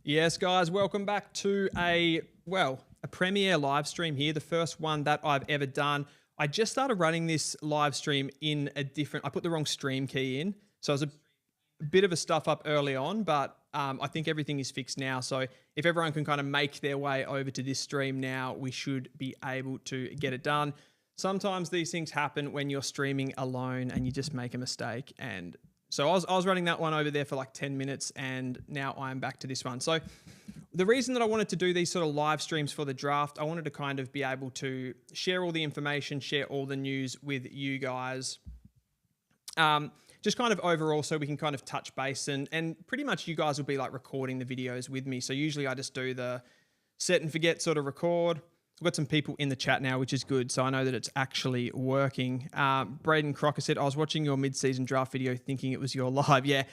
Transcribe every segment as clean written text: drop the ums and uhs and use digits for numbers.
Yes, guys, welcome back to a premiere live stream here, the first one that I've ever done. I just started running this live stream in I put the wrong stream key in. So it was a bit of a stuff up early on, but I think everything is fixed now. So if everyone can kind of make their way over to this stream now, we should be able to get it done. Sometimes these things happen when you're streaming alone and you just make a mistake. And so I was running that one over there for like 10 minutes and now I'm back to this one. So the reason that I wanted to do these sort of live streams for the draft, I wanted to kind of be able to share all the information, share all the news with you guys. Just kind of overall so we can kind of touch base and pretty much you guys will be like recording the videos with me. So usually I just do the set and forget sort of record. We've got some people in the chat now, which is good. So I know that it's actually working. Braden Crocker said, I was watching your mid-season draft video thinking it was your live. Yeah,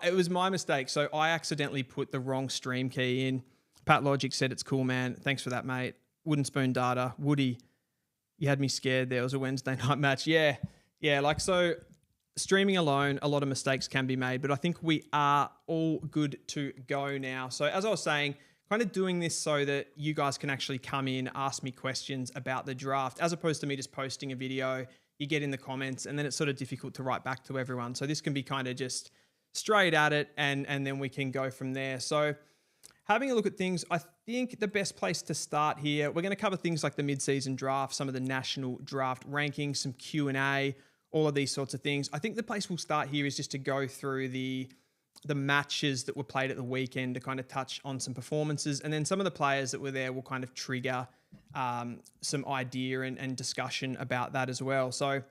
it was my mistake. So I accidentally put the wrong stream key in. Pat Logic said, it's cool, man. Thanks for that, mate. Wooden Spoon Data. Woody, you had me scared. There was a Wednesday night match. Yeah, like so streaming alone, a lot of mistakes can be made, but I think we are all good to go now. So as I was saying, kind of doing this so that you guys can actually come in, ask me questions about the draft, as opposed to me just posting a video, you get in the comments, and then it's sort of difficult to write back to everyone. So this can be kind of just straight at it, and then we can go from there. So having a look at things, I think the best place to start here, we're going to cover things like the mid-season draft, some of the national draft rankings, some Q&A, all of these sorts of things. I think the place we'll start here is just to go through the matches that were played at the weekend to kind of touch on some performances. And then some of the players that were there will kind of trigger some idea and discussion about that as well. So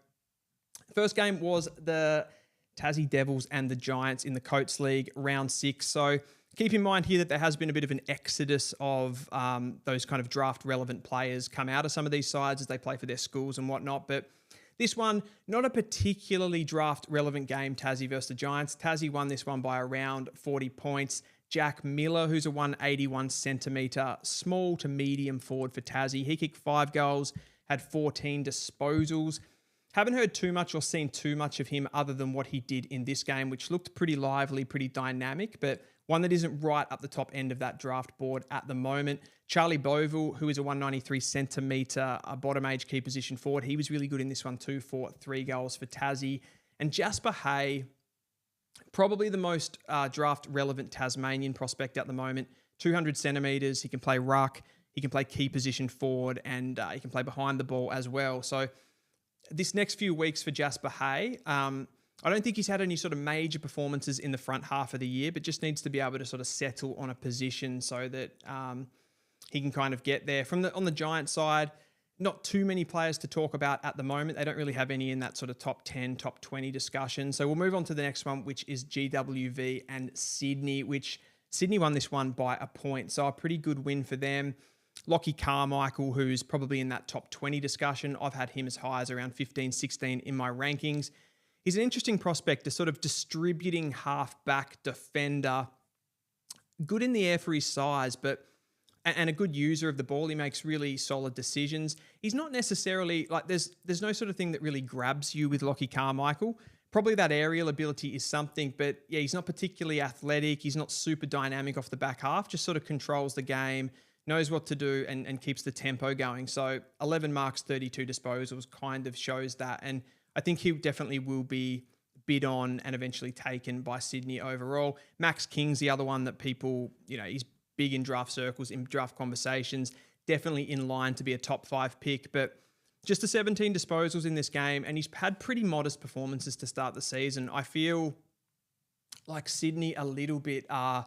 first game was the Tassie Devils and the Giants in the Coates League, round 6. So keep in mind here that there has been a bit of an exodus of those kind of draft relevant players come out of some of these sides as they play for their schools and whatnot. But this one, not a particularly draft relevant game, Tassie versus the Giants. Tassie won this one by around 40 points. Jack Miller, who's a 181 centimetre small to medium forward for Tassie. He kicked 5 goals, had 14 disposals. Haven't heard too much or seen too much of him other than what he did in this game, which looked pretty lively, pretty dynamic, but one that isn't right up the top end of that draft board at the moment. Charlie Boville, who is a 193 centimetre bottom age key position forward. He was really good in this one too for 3 goals for Tassie. And Jasper Hay, probably the most draft relevant Tasmanian prospect at the moment. 200 centimetres. He can play ruck. He can play key position forward and he can play behind the ball as well. So this next few weeks for Jasper Hay, I don't think he's had any sort of major performances in the front half of the year, but just needs to be able to sort of settle on a position so that he can kind of get there. On the Giant side, not too many players to talk about at the moment. They don't really have any in that sort of top 10, top 20 discussion. So we'll move on to the next one, which is GWV and Sydney, which Sydney won this one by a point. So a pretty good win for them. Lockie Carmichael, who's probably in that top 20 discussion. I've had him as high as around 15, 16 in my rankings. He's an interesting prospect, a sort of distributing half-back defender. Good in the air for his size, and a good user of the ball. He makes really solid decisions. He's not necessarily, like there's no sort of thing that really grabs you with Lockie Carmichael. Probably that aerial ability is something, but yeah, he's not particularly athletic. He's not super dynamic off the back half, just sort of controls the game, knows what to do and keeps the tempo going. So 11 marks, 32 disposals kind of shows that. And I think he definitely will be bid on and eventually taken by Sydney overall. Max King's the other one that people, he's big in draft circles, in draft conversations, definitely in line to be a top 5 pick, but just the 17 disposals in this game, and he's had pretty modest performances to start the season. I feel like Sydney a little bit are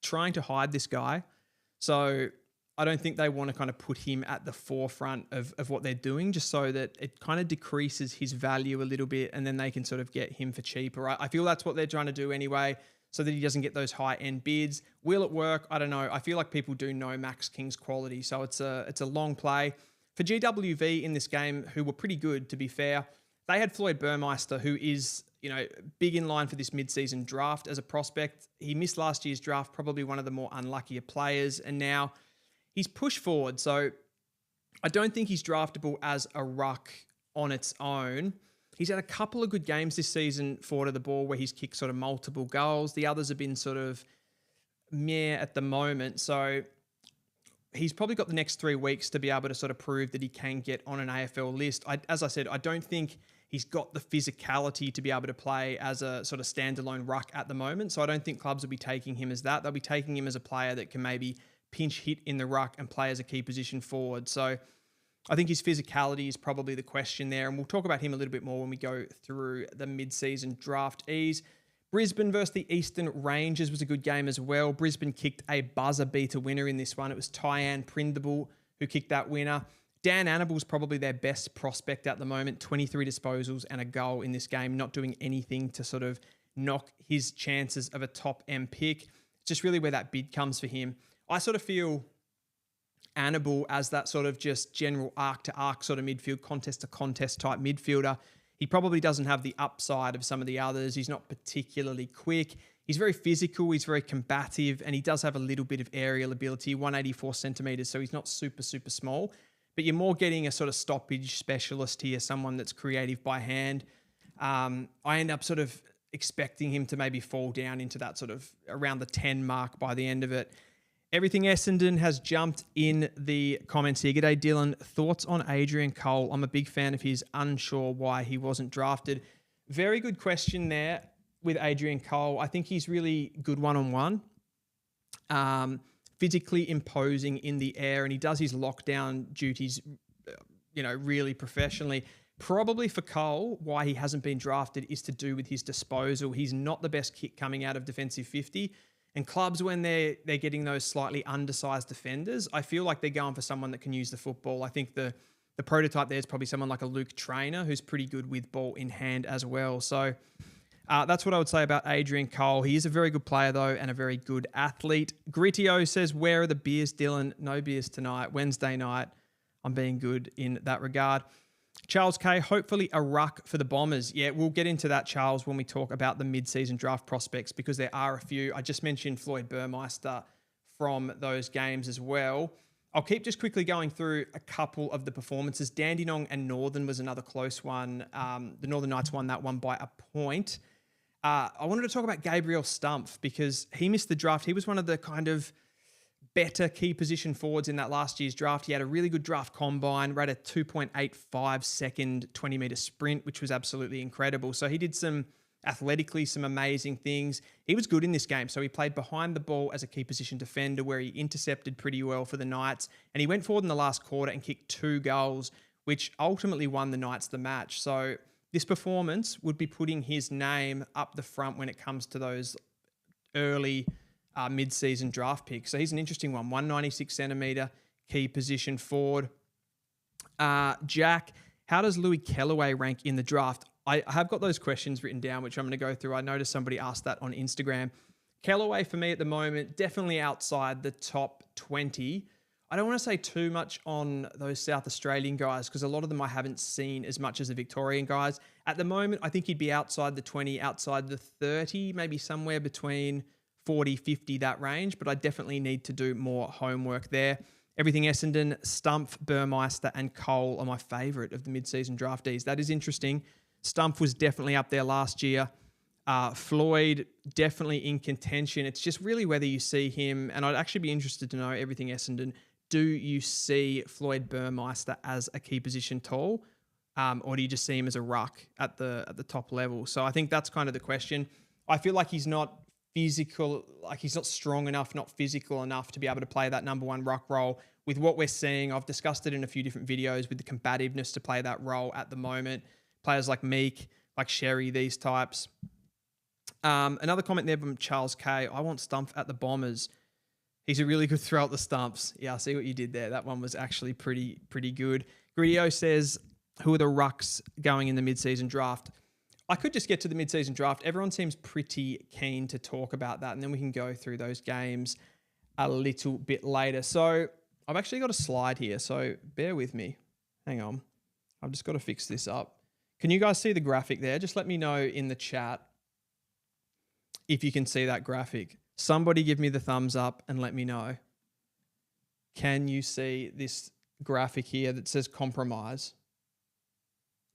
trying to hide this guy. So I don't think they want to kind of put him at the forefront of what they're doing, just so that it kind of decreases his value a little bit and then they can sort of get him for cheaper. I feel that's what they're trying to do anyway, so that he doesn't get those high-end bids. Will it work? I don't know. I feel like people do know Max King's quality, so it's a long play. For GWV in this game, who were pretty good, to be fair, they had Floyd Burmeister, who is, big in line for this mid-season draft as a prospect. He missed last year's draft, probably one of the more unluckier players, and now he's pushed forward. So I don't think he's draftable as a ruck on its own. He's had a couple of good games this season forward of the ball where he's kicked sort of multiple goals. The others have been sort of meh at the moment. So he's probably got the next 3 weeks to be able to sort of prove that he can get on an AFL list. As I said, I don't think he's got the physicality to be able to play as a sort of standalone ruck at the moment. So I don't think clubs will be taking him as that. They'll be taking him as a player that can maybe pinch hit in the ruck and play as a key position forward. So I think his physicality is probably the question there. And we'll talk about him a little bit more when we go through the mid-season draft ease. Brisbane versus the Eastern Rangers was a good game as well. Brisbane kicked a buzzer beater winner in this one. It was Tyann Prindable who kicked that winner. Dan Annabelle's probably their best prospect at the moment. 23 disposals and a goal in this game, not doing anything to sort of knock his chances of a top M pick. It's just really where that bid comes for him. I sort of feel Annabelle as that sort of just general arc to arc sort of midfield, contest to contest type midfielder. He probably doesn't have the upside of some of the others. He's not particularly quick. He's very physical. He's very combative, and he does have a little bit of aerial ability, 184 centimeters. So he's not super, super small, but you're more getting a sort of stoppage specialist here, someone that's creative by hand. I end up sort of expecting him to maybe fall down into that sort of around the 10 mark by the end of it. Everything Essendon has jumped in the comments here. G'day, Dylan. Thoughts on Adrian Cole? I'm a big fan of his, unsure why he wasn't drafted. Very good question there with Adrian Cole. I think he's really good one-on-one, physically imposing in the air, and he does his lockdown duties, really professionally. Probably for Cole, why he hasn't been drafted is to do with his disposal. He's not the best kick coming out of defensive 50. And clubs, when they're getting those slightly undersized defenders, I feel like they're going for someone that can use the football. I think the prototype there is probably someone like a Luke Trainer, who's pretty good with ball in hand as well. So that's what I would say about Adrian Cole. He is a very good player, though, and a very good athlete. Grittio says, where are the beers, Dylan? No beers tonight. Wednesday night. I'm being good in that regard. Charles K, hopefully a ruck for the Bombers. Yeah, we'll get into that, Charles, when we talk about the mid-season draft prospects, because there are a few. I just mentioned Floyd Burmeister from those games as well. I'll keep just quickly going through a couple of the performances. Dandenong and Northern was another close one. The Northern Knights won that one by a point. I wanted to talk about Gabriel Stumpf because he missed the draft. He was one of the kind of better key position forwards in that last year's draft. He had a really good draft combine, ran a 2.85 second 20-meter sprint, which was absolutely incredible. So he did some amazing things. He was good in this game. So he played behind the ball as a key position defender where he intercepted pretty well for the Knights. And he went forward in the last quarter and kicked 2 goals, which ultimately won the Knights the match. So this performance would be putting his name up the front when it comes to those early mid-season draft pick. So he's an interesting one. 196 centimeter key position forward. Jack, how does Louis Kellaway rank in the draft? I have got those questions written down, which I'm going to go through. I noticed somebody asked that on Instagram. Kellaway for me at the moment, definitely outside the top 20. I don't want to say too much on those South Australian guys because a lot of them I haven't seen as much as the Victorian guys. At the moment, I think he'd be outside the 20, outside the 30, maybe somewhere between 40, 50, that range, but I definitely need to do more homework there. Everything Essendon, Stumpf, Burmeister, and Cole are my favourite of the mid-season draftees. That is interesting. Stumpf was definitely up there last year. Floyd, definitely in contention. It's just really whether you see him, and I'd actually be interested to know, everything Essendon, do you see Floyd Burmeister as a key position tall, or do you just see him as a ruck at the top level? So I think that's kind of the question. I feel like he's not physical, like he's not strong enough, not physical enough to be able to play that number 1 ruck role. With what we're seeing, I've discussed it in a few different videos with the combativeness to play that role at the moment. Players like Meek, like Sherry, these types. Another comment there from Charles K. I want Stumpf at the Bombers. He's a really good throw at the stumps. Yeah, I see what you did there. That one was actually pretty good. Gridio says, who are the rucks going in the mid-season draft? I could just get to the mid-season draft. Everyone seems pretty keen to talk about that, and then we can go through those games a little bit later. So I've actually got a slide here, so bear with me. Hang on. I've just got to fix this up. Can you guys see the graphic there? Just let me know in the chat if you can see that graphic. Somebody give me the thumbs up and let me know. Can you see this graphic here that says compromise?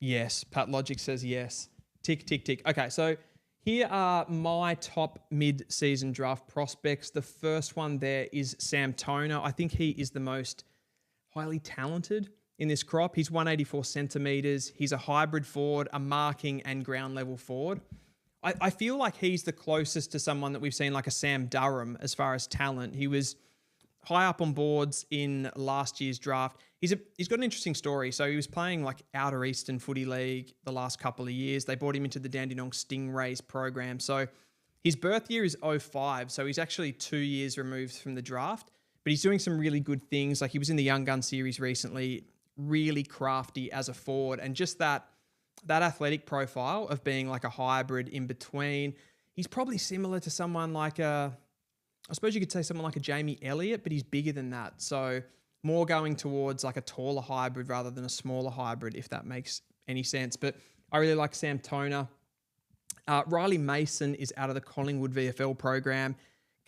Yes. Pat Logic says yes. Tick, tick, tick. Okay, so Here are my top mid-season draft prospects. The first one there is Sam Toner. I think he is the most highly talented in this crop. He's 184 centimeters. He's a hybrid forward, a marking and ground level forward. I feel like he's the closest to someone that we've seen like a Sam Durham as far as talent. He was high up on boards in last year's draft. He's got an interesting story. So he was playing like Outer Eastern Footy League the last couple of years. They brought him into the Dandenong Stingrays program. So his birth year is 05. So he's actually 2 years removed from the draft, but he's doing some really good things. Like he was in the Young Gun series recently, really crafty as a forward, and just that athletic profile of being like a hybrid in between. He's probably similar to someone like I suppose you could say someone like a Jamie Elliott, but he's bigger than that. So more going towards like a taller hybrid rather than a smaller hybrid, if that makes any sense. But I really like Sam Toner. Riley Mason is out of the Collingwood VFL program,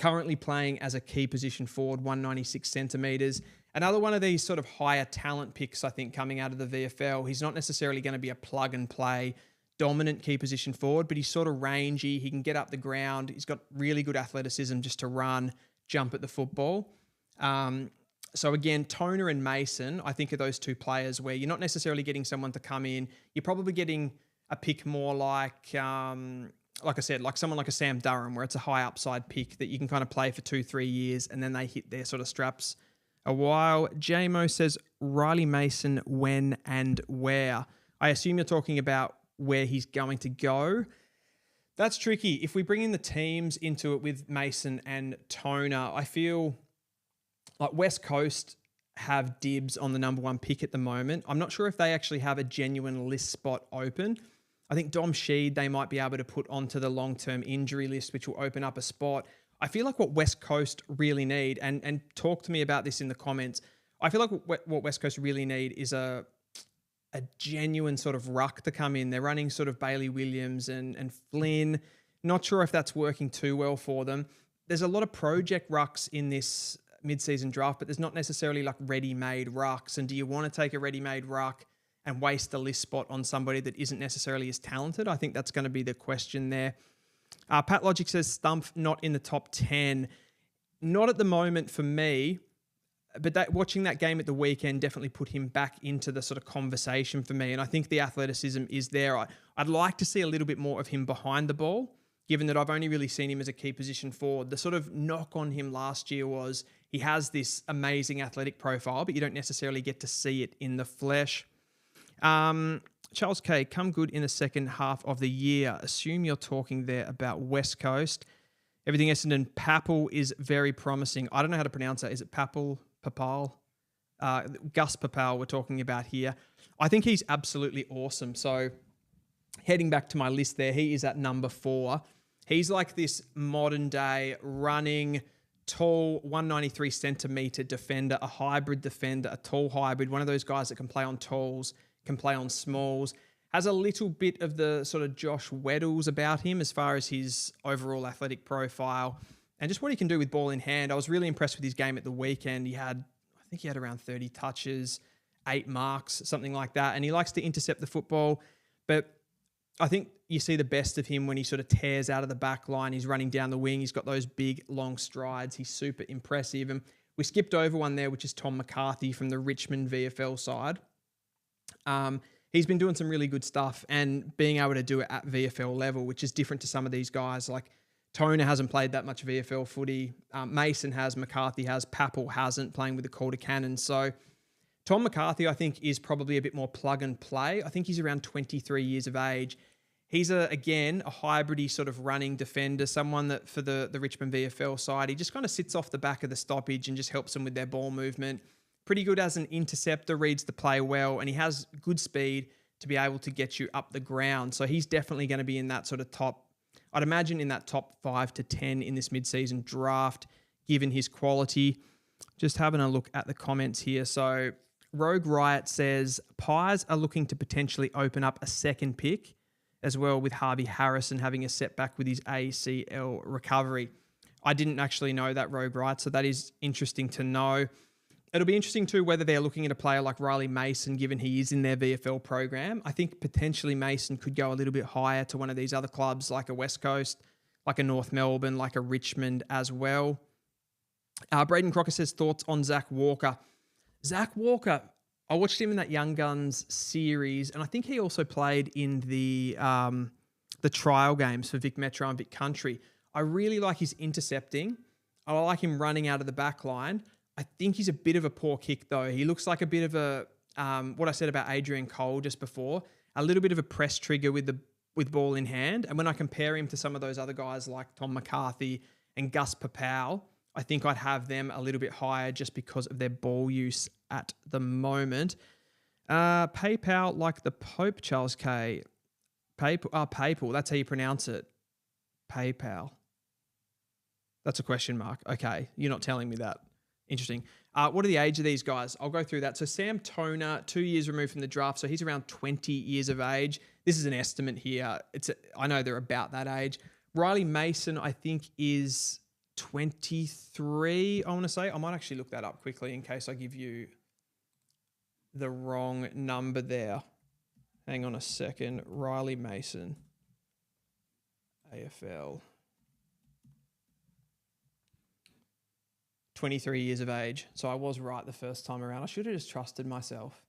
currently playing as a key position forward, 196 centimeters. Another one of these sort of higher talent picks, I think, coming out of the VFL. He's not necessarily going to be a plug and play dominant key position forward, but he's sort of rangy. He can get up the ground. He's got really good athleticism just to run, jump at the football. So again, Toner and Mason, I think, are those two players where you're not necessarily getting someone to come in. You're probably getting a pick more like I said, like someone like a Sam Durham, where it's a high upside pick that you can kind of play for 2-3 years and then they hit their sort of straps a while. JMO says, Riley Mason, when and where? I assume you're talking about where he's going to go. That's tricky. If we bring in the teams into it with Mason and Toner, I feel like West Coast have dibs on the number one pick at the moment. I'm not sure if they actually have a genuine list spot open. I think Dom Sheed, they might be able to put onto the long-term injury list, which will open up a spot. I feel like what West Coast really need, and talk to me about this in the comments, I feel like what West Coast really need is a genuine sort of ruck to come in. They're running sort of Bailey Williams and Flynn. Not sure if that's working too well for them. There's a lot of project rucks in this mid-season draft, but there's not necessarily like ready-made rucks. And do you want to take a ready-made ruck and waste a list spot on somebody that isn't necessarily as talented? I think that's going to be the question there. Pat Logic says Stumpf not in the top 10. Not at the moment for me, but watching that game at the weekend definitely put him back into the sort of conversation for me. And I think the athleticism is there. I'd like to see a little bit more of him behind the ball, given that I've only really seen him as a key position forward. The sort of knock on him last year was he has this amazing athletic profile, but you don't necessarily get to see it in the flesh. Charles K, come good in the second half of the year. Assume you're talking there about West Coast. Everything Essendon. Papal is very promising. I don't know how to pronounce that. Is it Papal? Papal? Gus Papal we're talking about here. I think he's absolutely awesome. So heading back to my list there, he is at number 4. He's like this modern day running, tall, 193 centimeter defender, a hybrid defender, a tall hybrid, one of those guys that can play on talls, can play on smalls, has a little bit of the sort of Josh Weddles about him as far as his overall athletic profile and just what he can do with ball in hand. I was really impressed with his game at the weekend. I think he had around 30 touches, 8 marks, something like that. And he likes to intercept the football, but I think you see the best of him when he sort of tears out of the back line. He's running down the wing. He's got those big, long strides. He's super impressive. And we skipped over one there, which is Tom McCarthy from the Richmond VFL side. He's been doing some really good stuff and being able to do it at VFL level, which is different to some of these guys. Like Toner hasn't played that much VFL footy. Mason has, McCarthy has, Papal hasn't, playing with the Calder Cannons. So Tom McCarthy, I think, is probably a bit more plug and play. I think he's around 23 years of age. He's, again, a hybridy sort of running defender, someone that for the Richmond VFL side, he just kind of sits off the back of the stoppage and just helps them with their ball movement. Pretty good as an interceptor, reads the play well, and he has good speed to be able to get you up the ground. So he's definitely going to be in that sort of top, I'd imagine in that top 5 to 10 in this mid-season draft, given his quality. Just having a look at the comments here. So Rogue Riot says, Pies are looking to potentially open up a second pick as well, with Harvey Harrison having a setback with his ACL recovery. I didn't actually know that, Rogue Riot, so that is interesting to know. It'll be interesting too whether they're looking at a player like Riley Mason, given he is in their VFL program. I think potentially Mason could go a little bit higher to one of these other clubs like a West Coast, like a North Melbourne, like a Richmond as well. Braden Crocker says thoughts on Zach Walker. Zach Walker, I watched him in that Young Guns series, and I think he also played in the trial games for Vic Metro and Vic Country. I really like his intercepting. I like him running out of the back line. I think he's a bit of a poor kick, though. He looks like a bit of a, what I said about Adrian Cole just before, a little bit of a press trigger with ball in hand. And when I compare him to some of those other guys like Tom McCarthy and Gus Papal, I think I'd have them a little bit higher just because of their ball use at the moment. PayPal like the Pope, Charles K. PayPal, that's how you pronounce it. PayPal. That's a question mark. Okay, you're not telling me that. Interesting. What are the age of these guys? I'll go through that. So Sam Toner, 2 years removed from the draft, so he's around 20 years of age. This is an estimate here. I know they're about that age. Riley Mason, I think, is 23, I want to say. I might actually look that up quickly in case I give you the wrong number there. Hang on a second. Riley Mason, AFL. 23 years of age. So I was right the first time around. I should have just trusted myself.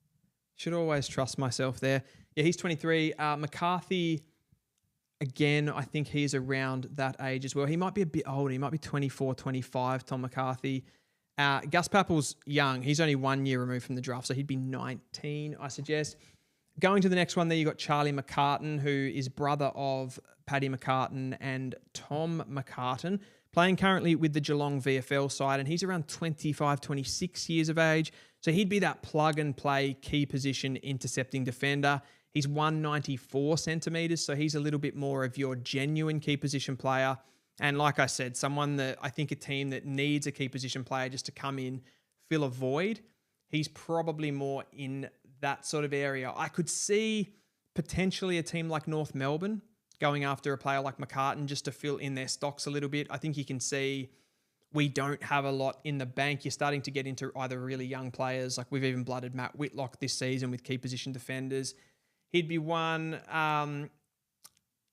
Should always trust myself there. Yeah, he's 23. McCarthy, again, I think he's around that age as well. He might be a bit older. He might be 24, 25, Tom McCarthy. Gus Papel's young. He's only 1 year removed from the draft, so he'd be 19, I suggest. Going to the next one there, you got Charlie McCartan, who is brother of Paddy McCartan and Tom McCartan, playing currently with the Geelong VFL side, and he's around 25, 26 years of age. So he'd be that plug-and-play key position intercepting defender. He's 194 centimetres, so he's a little bit more of your genuine key position player. And like I said, someone that I think a team that needs a key position player just to come in, fill a void, he's probably more in that sort of area. I could see potentially a team like North Melbourne going after a player like McCartan just to fill in their stocks a little bit. I think you can see we don't have a lot in the bank. You're starting to get into either really young players, like we've even blooded Matt Whitlock this season with key position defenders. He'd be one.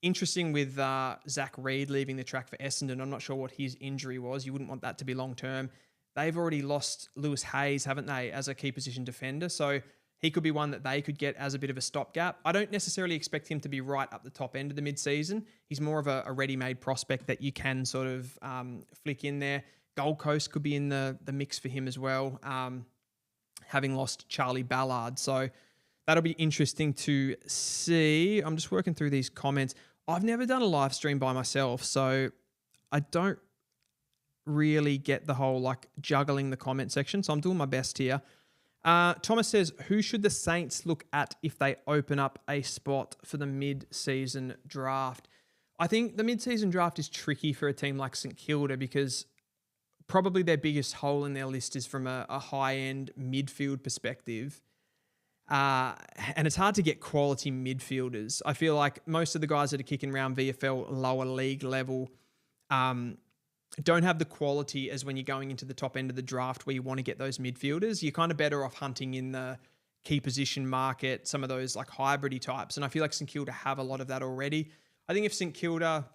Interesting with Zach Reid leaving the track for Essendon. I'm not sure what his injury was. You wouldn't want that to be long-term. They've already lost Lewis Hayes, haven't they, as a key position defender. So he could be one that they could get as a bit of a stopgap. I don't necessarily expect him to be right up the top end of the mid-season. He's more of a ready-made prospect that you can sort of flick in there. Gold Coast could be in the mix for him as well, having lost Charlie Ballard. So that'll be interesting to see. I'm just working through these comments. I've never done a live stream by myself, so I don't really get the whole like juggling the comment section. So I'm doing my best here. Thomas says, who should the Saints look at if they open up a spot for the mid-season draft? I think the mid-season draft is tricky for a team like St Kilda because probably their biggest hole in their list is from a high-end midfield perspective. And it's hard to get quality midfielders. I feel like most of the guys that are kicking around VFL lower league level don't have the quality as when you're going into the top end of the draft where you want to get those midfielders. You're kind of better off hunting in the key position market, some of those like hybridy types. And I feel like St Kilda have a lot of that already. I think if St Kilda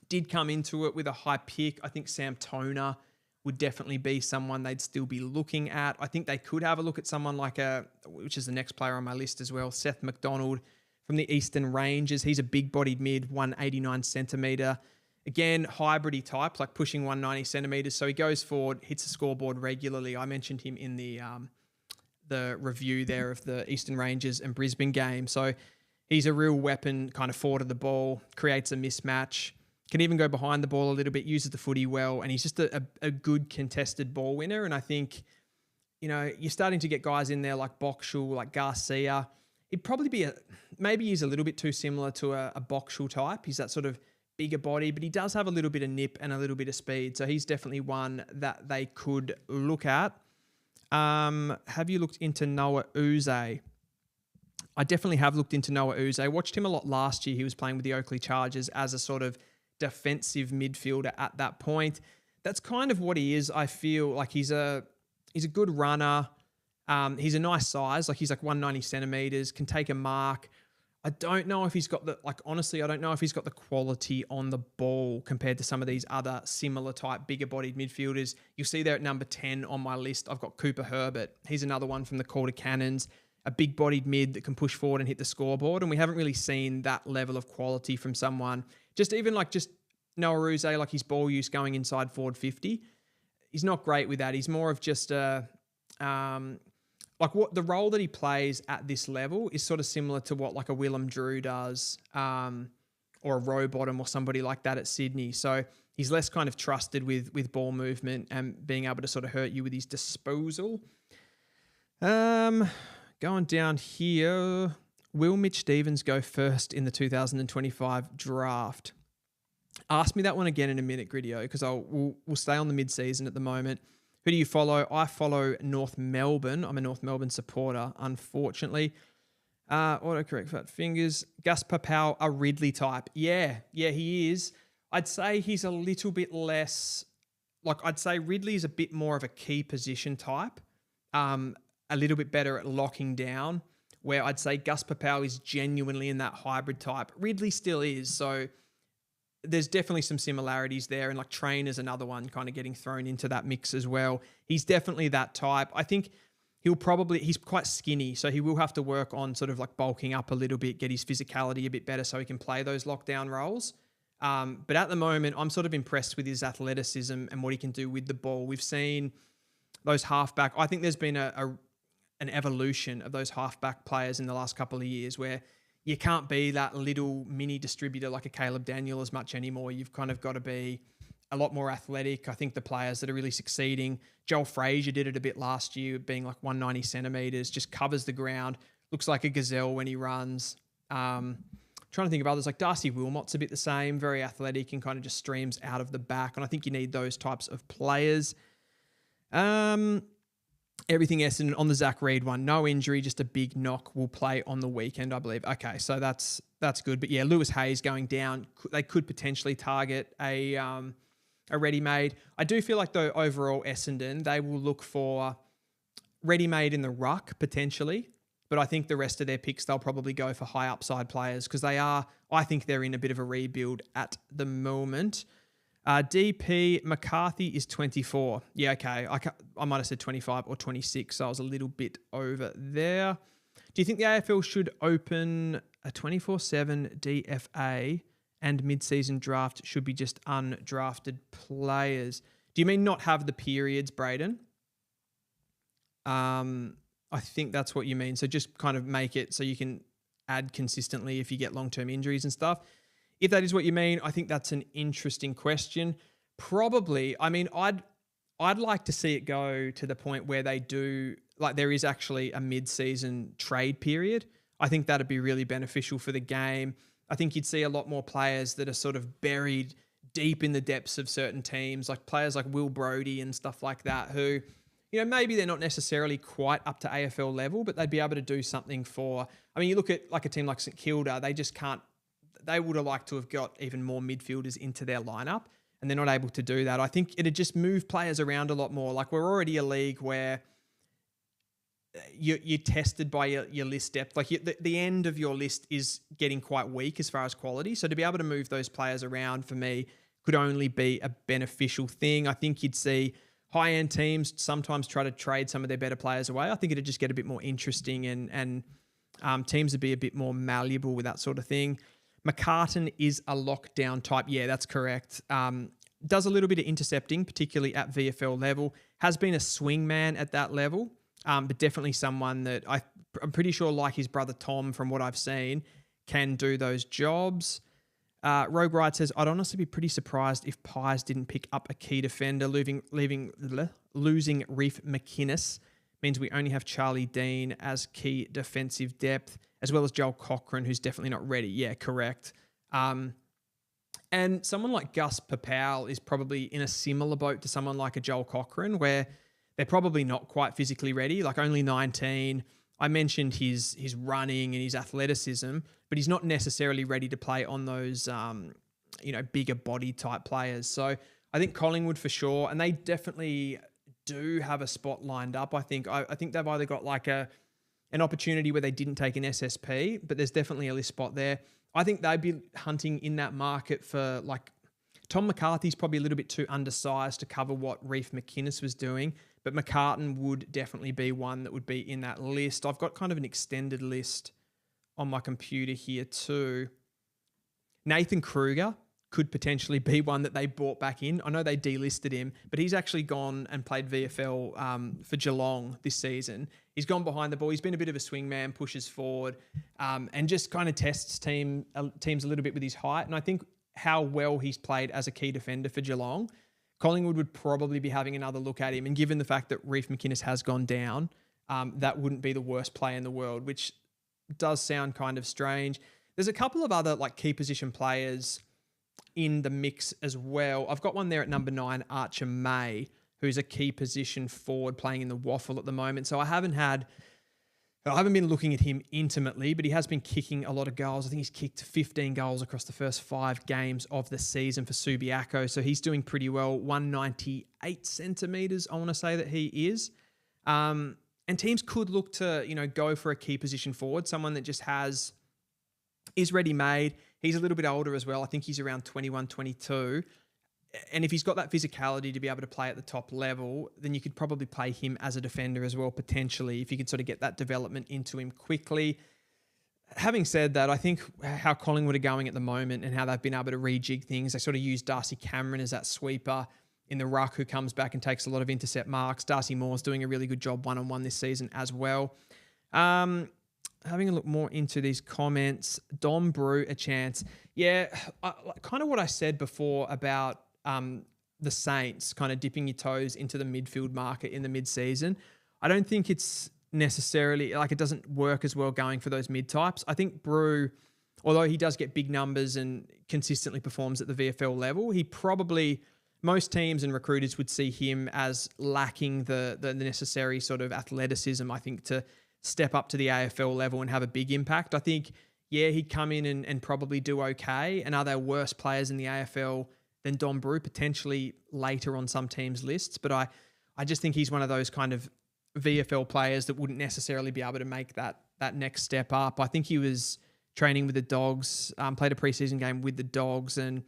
did come into it with a high pick, I think Sam Toner would definitely be someone they'd still be looking at. I think they could have a look at someone like which is the next player on my list as well, Seth McDonald from the Eastern Rangers. He's a big-bodied mid, 189 centimetre. Again, hybridy type, like pushing 190 centimetres. So he goes forward, hits the scoreboard regularly. I mentioned him in the review there of the Eastern Rangers and Brisbane game. So he's a real weapon, kind of forward of the ball, creates a mismatch, can even go behind the ball a little bit, uses the footy well, and he's just a good contested ball winner. And I think, you know, you're starting to get guys in there like Boxall, like Garcia. He'd probably be maybe he's a little bit too similar to a Boxall type. He's that sort of bigger body, but he does have a little bit of nip and a little bit of speed. So he's definitely one that they could look at. Have you looked into Noah Uze? I definitely have looked into Noah Uze. I watched him a lot last year. He was playing with the Oakley Chargers as a sort of defensive midfielder at that point. That's kind of what he is. I feel like he's He's a good runner. He's a nice size. Like he's like 190 centimeters, can take a mark. I don't know if he's got honestly, I don't know if he's got the quality on the ball compared to some of these other similar type, bigger bodied midfielders. You'll see there at number 10 on my list, I've got Cooper Herbert. He's another one from the Calder Cannons, a big bodied mid that can push forward and hit the scoreboard. And we haven't really seen that level of quality from someone, just Noah Ruse, like his ball use going inside forward 50. He's not great with that. He's more of just what the role that he plays at this level is sort of similar to what like a Willem Drew does, or a Rowbottom or somebody like that at Sydney. So he's less kind of trusted with ball movement and being able to sort of hurt you with his disposal. Going down here, will Mitch Stevens go first in the 2025 draft? Ask me that one again in a minute, Griddio, because we'll stay on the mid-season at the moment. Who do you follow? I follow North Melbourne. I'm a North Melbourne supporter, unfortunately. Autocorrect fat fingers. Gus Papau, a Ridley type. Yeah, he is. I'd say he's a little bit less... I'd say Ridley is a bit more of a key position type. A little bit better at locking down, where I'd say Gus Papau is genuinely in that hybrid type. Ridley still is, so... There's definitely some similarities there, and like Trainer's another one kind of getting thrown into that mix as well. He's definitely that type. I think he's quite skinny, so he will have to work on sort of like bulking up a little bit, get his physicality a bit better so he can play those lockdown roles. But at the moment, I'm sort of impressed with his athleticism and what he can do with the ball. We've seen those halfback. I think there's been an evolution of those halfback players in the last couple of years where you can't be that little mini distributor like a Caleb Daniel as much anymore. You've kind of got to be a lot more athletic. I think the players that are really succeeding, Joel Frazier did it a bit last year, being like 190 centimeters, just covers the ground, looks like a gazelle when he runs. Trying to think of others, like Darcy Wilmot's a bit the same, very athletic and kind of just streams out of the back. And I think you need those types of players. Everything Essendon on the Zach Reid one, no injury, just a big knock, will play on the weekend, I believe. Okay, so that's good. But yeah, Lewis Hayes going down, they could potentially target a ready-made. I do feel like though overall Essendon, they will look for ready-made in the ruck potentially, but I think the rest of their picks, they'll probably go for high upside players because I think they're in a bit of a rebuild at the moment. DP McCarthy is 24. Yeah, okay. I might have said 25 or 26, so I was a little bit over there. Do you think the AFL should open a 24/7 DFA and mid-season draft should be just undrafted players? Do you mean not have the periods, Braden? I think that's what you mean. So just kind of make it so you can add consistently if you get long-term injuries and stuff. If that is what you mean, I think that's an interesting question. Probably, I mean, I'd like to see it go to the point where they do, like there is actually a mid-season trade period. I think that'd be really beneficial for the game. I think you'd see a lot more players that are sort of buried deep in the depths of certain teams, like players like Will Brodie and stuff like that, who, you know, maybe they're not necessarily quite up to AFL level, but they'd be able to do something for, I mean, you look at like a team like St Kilda, they just can't, they would have liked to have got even more midfielders into their lineup, and they're not able to do that. I think it'd just move players around a lot more. Like we're already a league where you're tested by your list depth. Like the end of your list is getting quite weak as far as quality. So to be able to move those players around for me could only be a beneficial thing. I think you'd see high-end teams sometimes try to trade some of their better players away. I think it'd just get a bit more interesting and teams would be a bit more malleable with that sort of thing. McCartan is a lockdown type. Yeah, that's correct. Does a little bit of intercepting, particularly at VFL level. Has been a swingman at that level, but definitely someone that I'm pretty sure, like his brother Tom, from what I've seen, can do those jobs. Rogue Wright says, I'd honestly be pretty surprised if Pies didn't pick up a key defender. Losing Reef McInnes means we only have Charlie Dean as key defensive depth, as well as Joel Cochran, who's definitely not ready. Yeah, correct. And someone like Gus Papau is probably in a similar boat to someone like a Joel Cochran, where they're probably not quite physically ready, like only 19. I mentioned his running and his athleticism, but he's not necessarily ready to play on those, bigger body type players. So I think Collingwood for sure, and they definitely do have a spot lined up. I think they've either got like an opportunity where they didn't take an SSP, but there's definitely a list spot there. I think they'd be hunting in that market for like Tom McCarthy's probably a little bit too undersized to cover what Reef McInnes was doing, but McCartan would definitely be one that would be in that list. I've got kind of an extended list on my computer here too. Nathan Kruger could potentially be one that they brought back in. I know they delisted him, but he's actually gone and played VFL for Geelong this season. He's gone behind the ball. He's been a bit of a swingman, pushes forward, and just kind of tests teams a little bit with his height. And I think how well he's played as a key defender for Geelong, Collingwood would probably be having another look at him. And given the fact that Reef McInnes has gone down, that wouldn't be the worst player in the world, which does sound kind of strange. There's a couple of other like key position players in the mix as well. I've got one there at number 9, Archer May, who's a key position forward playing in the Waffle at the moment. So I haven't been looking at him intimately, but he has been kicking a lot of goals. I think he's kicked 15 goals across the first 5 games of the season for Subiaco. So he's doing pretty well. 198 centimetres, I want to say that he is. And teams could look to, go for a key position forward, someone that just is ready-made. He's a little bit older as well. I think he's around 21, 22. And if he's got that physicality to be able to play at the top level, then you could probably play him as a defender as well, potentially, if you could sort of get that development into him quickly. Having said that, I think how Collingwood are going at the moment and how they've been able to rejig things, they sort of use Darcy Cameron as that sweeper in the ruck who comes back and takes a lot of intercept marks. Darcy Moore's doing a really good job one-on-one this season as well. Having a look more into these comments, Dom Brew, a chance. Yeah, kind of what I said before about the Saints kind of dipping your toes into the midfield market in the mid-season. I don't think it's necessarily, like it doesn't work as well going for those mid-types. I think Brew, although he does get big numbers and consistently performs at the VFL level, he probably, most teams and recruiters would see him as lacking the necessary sort of athleticism, I think, to step up to the AFL level and have a big impact. I think, yeah, he'd come in and probably do okay. And are there worse players in the AFL than Dom Brew, potentially later on some teams' lists? But I just think he's one of those kind of VFL players that wouldn't necessarily be able to make that next step up. I think he was training with the Dogs, played a preseason game with the Dogs, and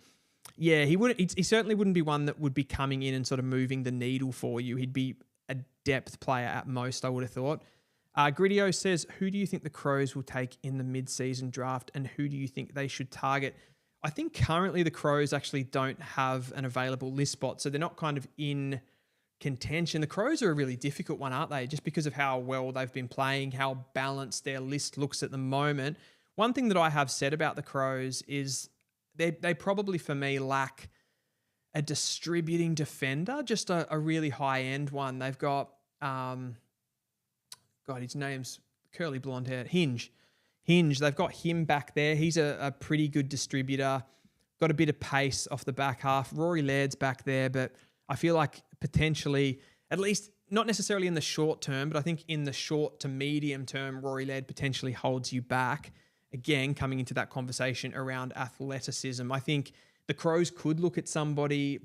yeah, he certainly wouldn't be one that would be coming in and sort of moving the needle for you. He'd be a depth player at most, I would have thought. Gritio says, who do you think the Crows will take in the mid-season draft and who do you think they should target? I think currently the Crows actually don't have an available list spot, so they're not kind of in contention. The Crows are a really difficult one, aren't they? Just because of how well they've been playing, how balanced their list looks at the moment. One thing that I have said about the Crows is they probably, for me, lack a distributing defender, just a really high-end one. They've got... God, his name's curly blonde hair. Hinge. They've got him back there. He's a pretty good distributor. Got a bit of pace off the back half. Rory Laird's back there, but I feel like potentially, at least not necessarily in the short term, but I think in the short to medium term, Rory Laird potentially holds you back. Again, coming into that conversation around athleticism, I think the Crows could look at somebody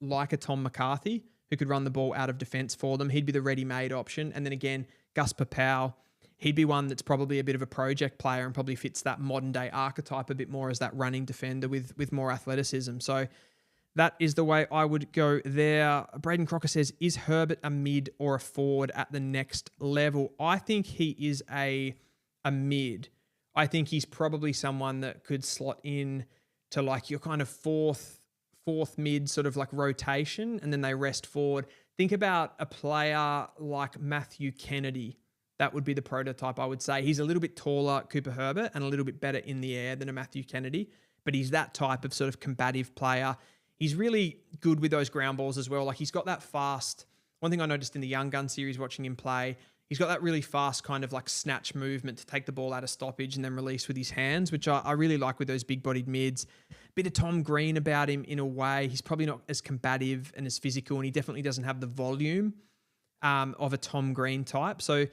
like a Tom McCarthy who could run the ball out of defence for them. He'd be the ready-made option. And then again, Gus Papau, he'd be one that's probably a bit of a project player and probably fits that modern-day archetype a bit more as that running defender with more athleticism. So that is the way I would go there. Braden Crocker says, is Herbert a mid or a forward at the next level? I think he is a mid. I think he's probably someone that could slot in to like your kind of fourth mid sort of like rotation, and then they rest forward. Think about a player like Matthew Kennedy. That would be the prototype, I would say. He's a little bit taller, Cooper Herbert, and a little bit better in the air than a Matthew Kennedy, but he's that type of sort of combative player. He's really good with those ground balls as well. Like he's got that fast... One thing I noticed in the Young Gun series watching him play, he's got that really fast kind of like snatch movement to take the ball out of stoppage and then release with his hands, which I really like with those big-bodied mids. Bit of Tom Green about him in a way. He's probably not as combative and as physical, and he definitely doesn't have the volume of a Tom Green type. So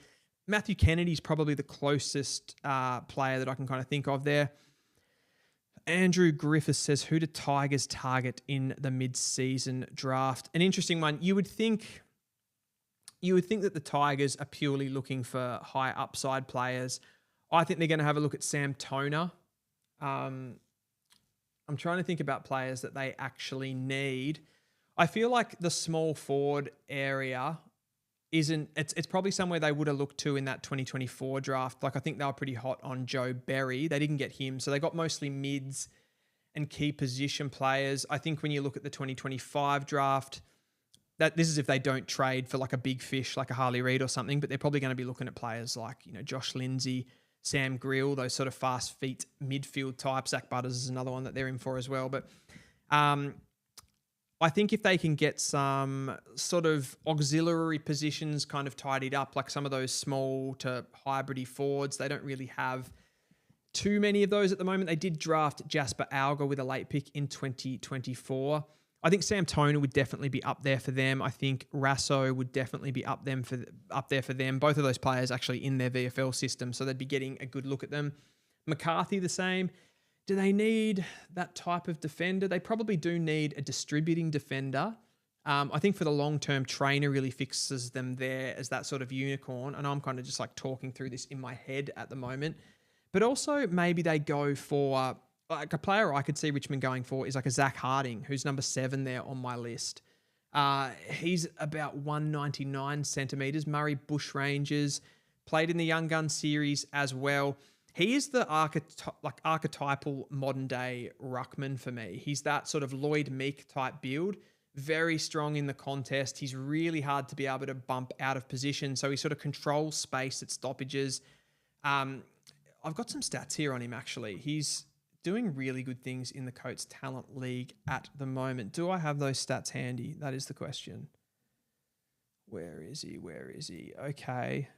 Matthew Kennedy's probably the closest player that I can kind of think of there. Andrew Griffiths says, who do Tigers target in the mid-season draft? An interesting one. You would think You would think that the Tigers are purely looking for high upside players. I think they're going to have a look at Sam Toner. Um, I'm trying to think about players that they actually need. I feel like the small forward area isn't, it's probably somewhere they would have looked to in that 2024 draft. Like I think they were pretty hot on Joe Berry. They didn't get him. So they got mostly mids and key position players. I think when you look at the 2025 draft, that this is if they don't trade for like a big fish, like a Harley Reid or something, but they're probably going to be looking at players like, Josh Lindsay, Sam Grill, those sort of fast feet midfield types. Zach Butters is another one that they're in for as well. But I think if they can get some sort of auxiliary positions kind of tidied up, like some of those small to hybridy forwards, they don't really have too many of those at the moment. They did draft Jasper Alger with a late pick in 2024. I think Sam Toner would definitely be up there for them. I think Rasso would definitely be up there for them. Both of those players actually in their VFL system, so they'd be getting a good look at them. McCarthy the same. Do they need that type of defender? They probably do need a distributing defender. I think for the long term, Trainer really fixes them there as that sort of unicorn. And I'm kind of just like talking through this in my head at the moment. But also maybe they go for like a player I could see Richmond going for is like a Zach Harding, who's number 7 there on my list. He's about 199 centimetres, Murray Bushrangers, played in the Young Gun series as well. He is the archetypal modern day ruckman for me. He's that sort of Lloyd Meek type build, very strong in the contest. He's really hard to be able to bump out of position. So he sort of controls space at stoppages. I've got some stats here on him actually. He's doing really good things in the Coates Talent League at the moment. Do I have those stats handy? That is the question. Where is he? Okay.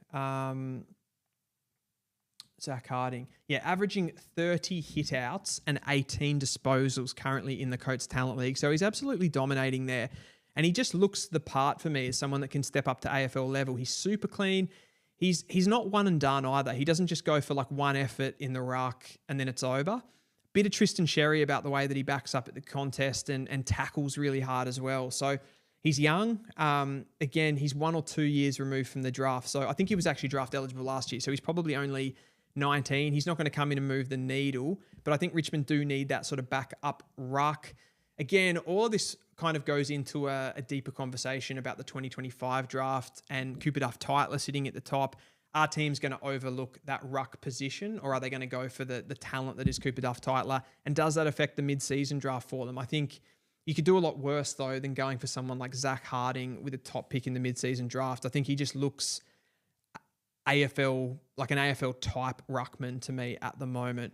Zach Harding. Yeah, averaging 30 hitouts and 18 disposals currently in the Coates Talent League. So he's absolutely dominating there. And he just looks the part for me as someone that can step up to AFL level. He's super clean. He's not one and done either. He doesn't just go for like one effort in the ruck and then it's over. Bit of Tristan Sherry about the way that he backs up at the contest and tackles really hard as well. So he's young. Again, he's 1 or 2 years removed from the draft. So I think he was actually draft eligible last year. So he's probably only 19. He's not going to come in and move the needle, but I think Richmond do need that sort of backup ruck. Again, all of this kind of goes into a deeper conversation about the 2025 draft and Cooper Duff-Tytler sitting at the top. Are teams going to overlook that ruck position, or are they going to go for the talent that is Cooper Duff-Tytler? And does that affect the mid-season draft for them? I think you could do a lot worse, though, than going for someone like Zach Harding with a top pick in the mid-season draft. I think he just looks AFL, like an AFL type ruckman to me at the moment.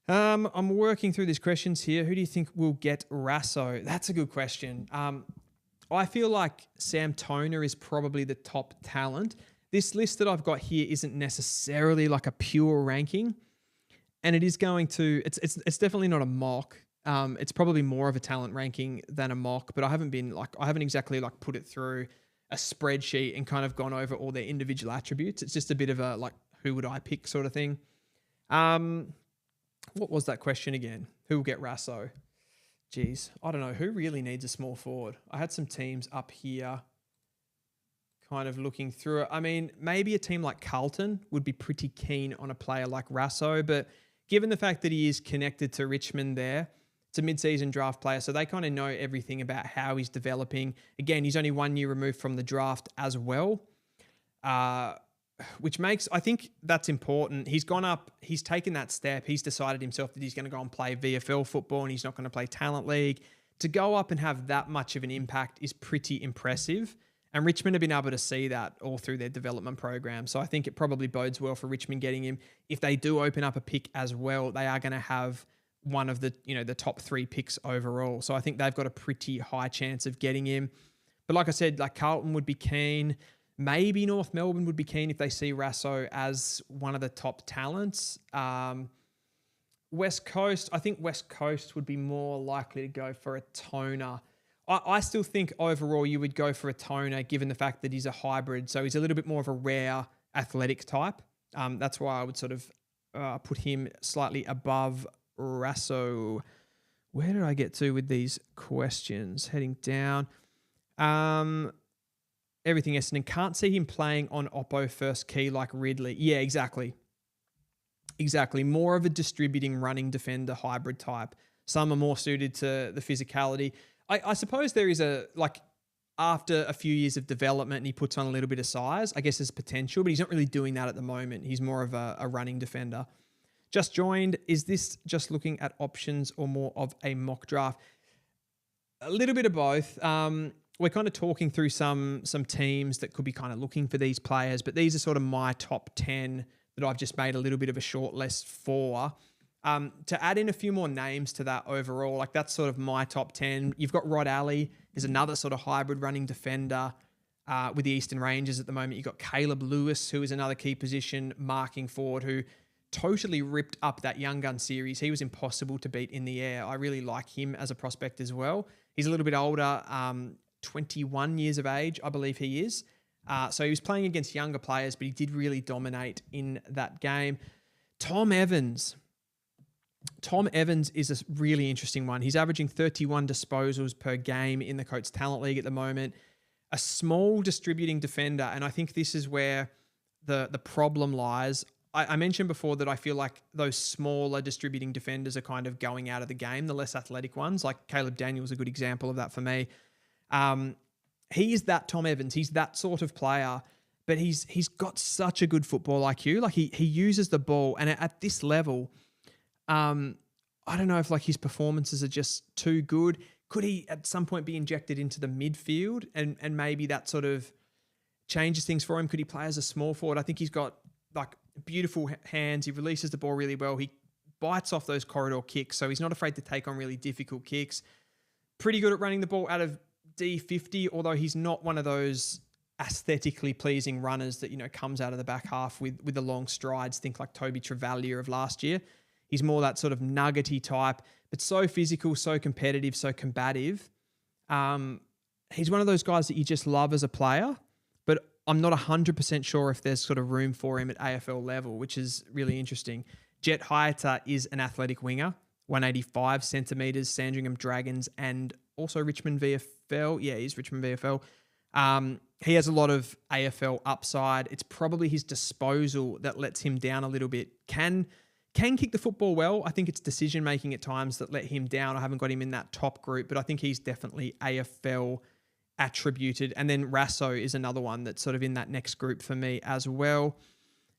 I'm working through these questions here. Who do you think will get Rasso? That's a good question. I feel like Sam Toner is probably the top talent. This list that I've got here isn't necessarily like a pure ranking, and it is going to. It's definitely not a mock. It's probably more of a talent ranking than a mock, but I haven't exactly like put it through a spreadsheet and kind of gone over all their individual attributes. It's just a bit of a like, who would I pick sort of thing. What was that question again? Who will get Rasso? Geez, I don't know. Who really needs a small forward? I had some teams up here kind of looking through it. I mean, maybe a team like Carlton would be pretty keen on a player like Rasso, but given the fact that he is connected to Richmond there, it's a mid-season draft player, so they kind of know everything about how he's developing. Again, he's only 1 year removed from the draft as well, which makes, I think that's important. He's gone up, he's taken that step. He's decided himself that he's going to go and play VFL football and he's not going to play Talent League. To go up and have that much of an impact is pretty impressive. And Richmond have been able to see that all through their development program. So I think it probably bodes well for Richmond getting him. If they do open up a pick as well, they are going to have one of the, the top 3 picks overall. So I think they've got a pretty high chance of getting him. But like I said, like Carlton would be keen. Maybe North Melbourne would be keen if they see Rasso as one of the top talents. West Coast, I think West Coast would be more likely to go for a Toner. I still think overall you would go for a Toner given the fact that he's a hybrid. So he's a little bit more of a rare athletic type. That's why I would sort of put him slightly above Rasso. Where did I get to with these questions? Heading down. everything Essendon. Can't see him playing on Oppo first key like Ridley. Yeah, exactly. Exactly. More of a distributing running defender hybrid type. Some are more suited to the physicality. I suppose there is after a few years of development and he puts on a little bit of size, I guess there's potential, but he's not really doing that at the moment. He's more of a running defender. Just joined. Is this just looking at options or more of a mock draft? A little bit of both. We're kind of talking through some teams that could be kind of looking for these players, but these are sort of my top 10 that I've just made a little bit of a short list for. To add in a few more names to that overall, like that's sort of my top 10. You've got Rod Alley, is another sort of hybrid running defender with the Eastern Rangers at the moment. You've got Caleb Lewis, who is another key position marking forward, who totally ripped up that Young Gun series. He was impossible to beat in the air. I really like him as a prospect as well. He's a little bit older, 21 years of age, I believe he is. So he was playing against younger players, but he did really dominate in that game. Tom Evans. Tom Evans is a really interesting one. He's averaging 31 disposals per game in the Coates Talent League at the moment. A small distributing defender, and I think this is where the problem lies. I mentioned before that I feel like those smaller distributing defenders are kind of going out of the game, the less athletic ones. Like Caleb Daniels is a good example of that for me. He is that Tom Evans. He's that sort of player, but he's got such a good football IQ. Like he uses the ball, and at this level, I don't know if like his performances are just too good. Could he at some point be injected into the midfield and maybe that sort of changes things for him? Could he play as a small forward? I think he's got like beautiful hands. He releases the ball really well. He bites off those corridor kicks, so he's not afraid to take on really difficult kicks. Pretty good at running the ball out of D50, although he's not one of those aesthetically pleasing runners that, you know, comes out of the back half with the long strides. Think like Toby Travalia of last year. He's more that sort of nuggety type, but so physical, so competitive, so combative. He's one of those guys that you just love as a player, but I'm not 100% sure if there's sort of room for him at AFL level, which is really interesting. Jet Hyata is an athletic winger, 185 centimetres, Sandringham Dragons, and also Richmond VFL. Yeah, he's Richmond VFL. He has a lot of AFL upside. It's probably his disposal that lets him down a little bit. Can kick the football well. I think it's decision-making at times that let him down. I haven't got him in that top group, but I think he's definitely AFL attributed. And then Rasso is another one that's sort of in that next group for me as well.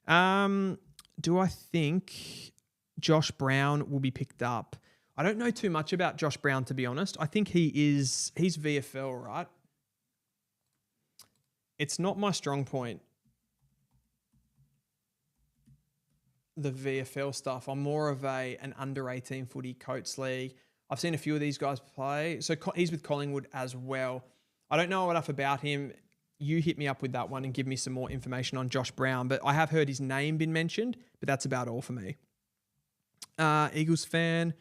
Do I think Josh Brown will be picked up? I don't know too much about Josh Brown, to be honest. I think he's VFL, right? It's not my strong point, the VFL stuff. I'm more of an under 18 footy Coates League. I've seen a few of these guys play. So he's with Collingwood as well. I don't know enough about him. You hit me up with that one and give me some more information on Josh Brown, but I have heard his name been mentioned, but that's about all for me. Eagles fan,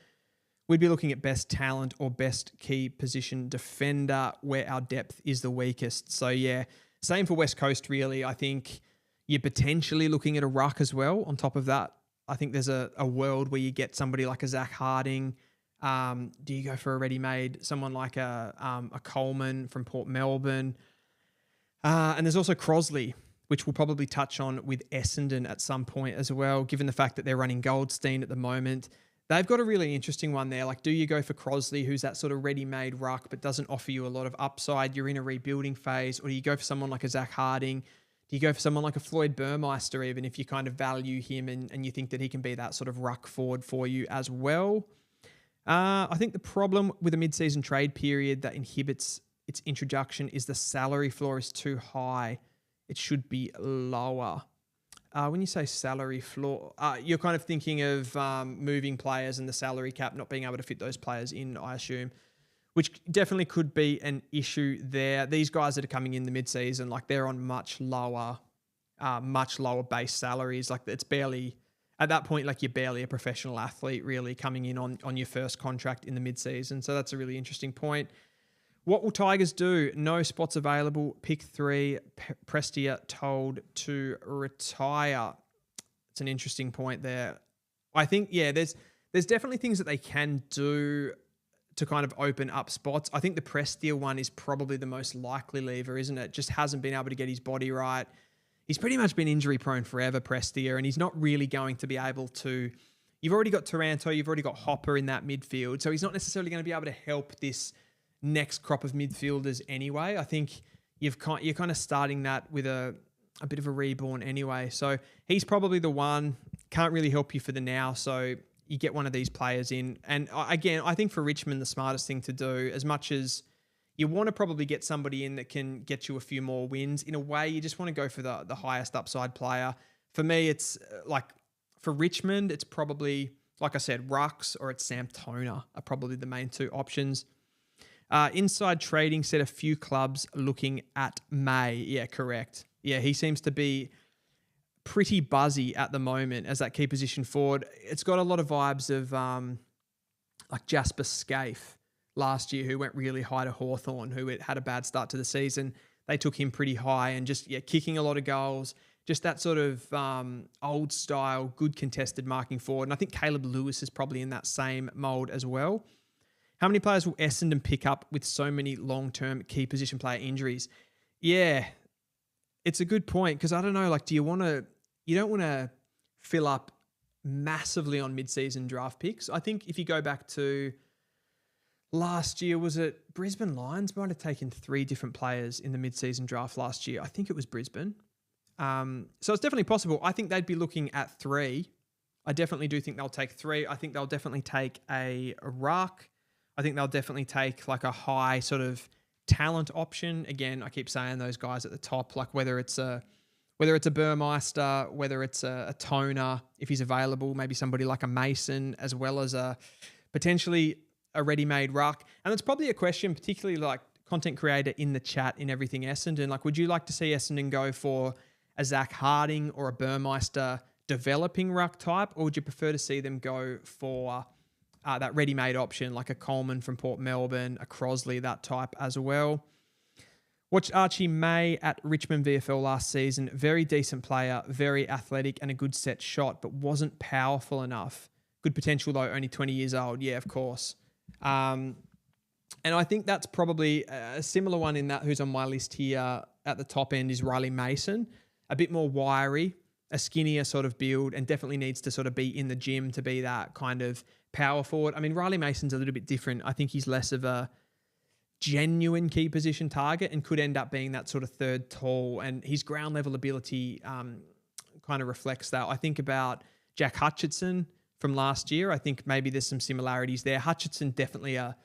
we'd be looking at best talent or best key position defender where our depth is the weakest. So yeah, same for West Coast really. I think you're potentially looking at a ruck as well on top of that. I think there's a world where you get somebody like a Zach Harding. Do you go for a ready-made, someone like a Coleman from Port Melbourne? And there's also Crosley, which we'll probably touch on with Essendon at some point as well, given the fact that they're running Goldstein at the moment. They've got a really interesting one there. Like, do you go for Crosley, who's that sort of ready-made ruck but doesn't offer you a lot of upside? You're in a rebuilding phase. Or do you go for someone like a Zach Harding? Do you go for someone like a Floyd Burmeister, even if you kind of value him and you think that he can be that sort of ruck forward for you as well? I think the problem with a mid-season trade period that inhibits its introduction is the salary floor is too high. It should be lower. When you say salary floor, you're kind of thinking of moving players and the salary cap not being able to fit those players in, I assume, which definitely could be an issue there. These guys that are coming in the mid-season, like they're on much lower base salaries. Like it's barely, at that point, like you're barely a professional athlete really coming in on your first contract in the mid-season. So that's a really interesting point. What will Tigers do? No spots available. Pick 3. Prestia told to retire. It's an interesting point there. I think, yeah, there's definitely things that they can do to kind of open up spots. I think the Prestia one is probably the most likely lever, isn't it? Just hasn't been able to get his body right. He's pretty much been injury prone forever, Prestia, and he's not really going to be able to. You've already got Taranto, you've already got Hopper in that midfield, so he's not necessarily going to be able to help this next crop of midfielders anyway. I think you're kind of starting that with a bit of a reborn anyway. So he's probably the one. Can't really help you for the now, so you get one of these players in. And again, I think for Richmond, the smartest thing to do, as much as you want to probably get somebody in that can get you a few more wins, in a way, you just want to go for the highest upside player. For me, it's for Richmond, it's probably, like I said, Rux or it's Sam Toner are probably the main two options. Inside Trading said a few clubs looking at May. Yeah, correct. Yeah, he seems to be pretty buzzy at the moment as that key position forward. It's got a lot of vibes of like Jasper Scaife last year, who went really high to Hawthorn, who had a bad start to the season. They took him pretty high and just kicking a lot of goals. Just that sort of old style, good contested marking forward. And I think Caleb Lewis is probably in that same mould as well. How many players will Essendon pick up with so many long-term key position player injuries? Yeah, it's a good point, because I don't know, like, you don't want to fill up massively on mid-season draft picks. I think if you go back to last year, was it Brisbane Lions might have taken 3 different players in the mid-season draft last year. I think it was Brisbane. So it's definitely possible. I think they'd be looking at 3. I definitely do think they'll take 3. I think they'll definitely take a ruck. I think they'll definitely take like a high sort of talent option. Again, I keep saying those guys at the top, like whether it's a Burmeister, whether it's a Toner, if he's available, maybe somebody like a Mason, as well as a potentially a ready-made ruck. And it's probably a question, particularly like content creator in the chat in everything Essendon. Like, would you like to see Essendon go for a Zach Harding or a Burmeister developing ruck type, or would you prefer to see them go for that ready-made option, like a Coleman from Port Melbourne, a Crosley, that type as well? Watched Archie May at Richmond VFL last season. Very decent player, very athletic and a good set shot, but wasn't powerful enough. Good potential though, only 20 years old. Yeah, of course. And I think that's probably a similar one in that who's on my list here at the top end is Riley Mason. A bit more wiry, a skinnier sort of build, and definitely needs to sort of be in the gym to be that kind of power forward. I mean, Riley Mason's a little bit different. I think he's less of a genuine key position target and could end up being that sort of third tall, and his ground level ability kind of reflects that. I think about Jack Hutchinson from last year. I think maybe there's some similarities there. Hutchinson definitely a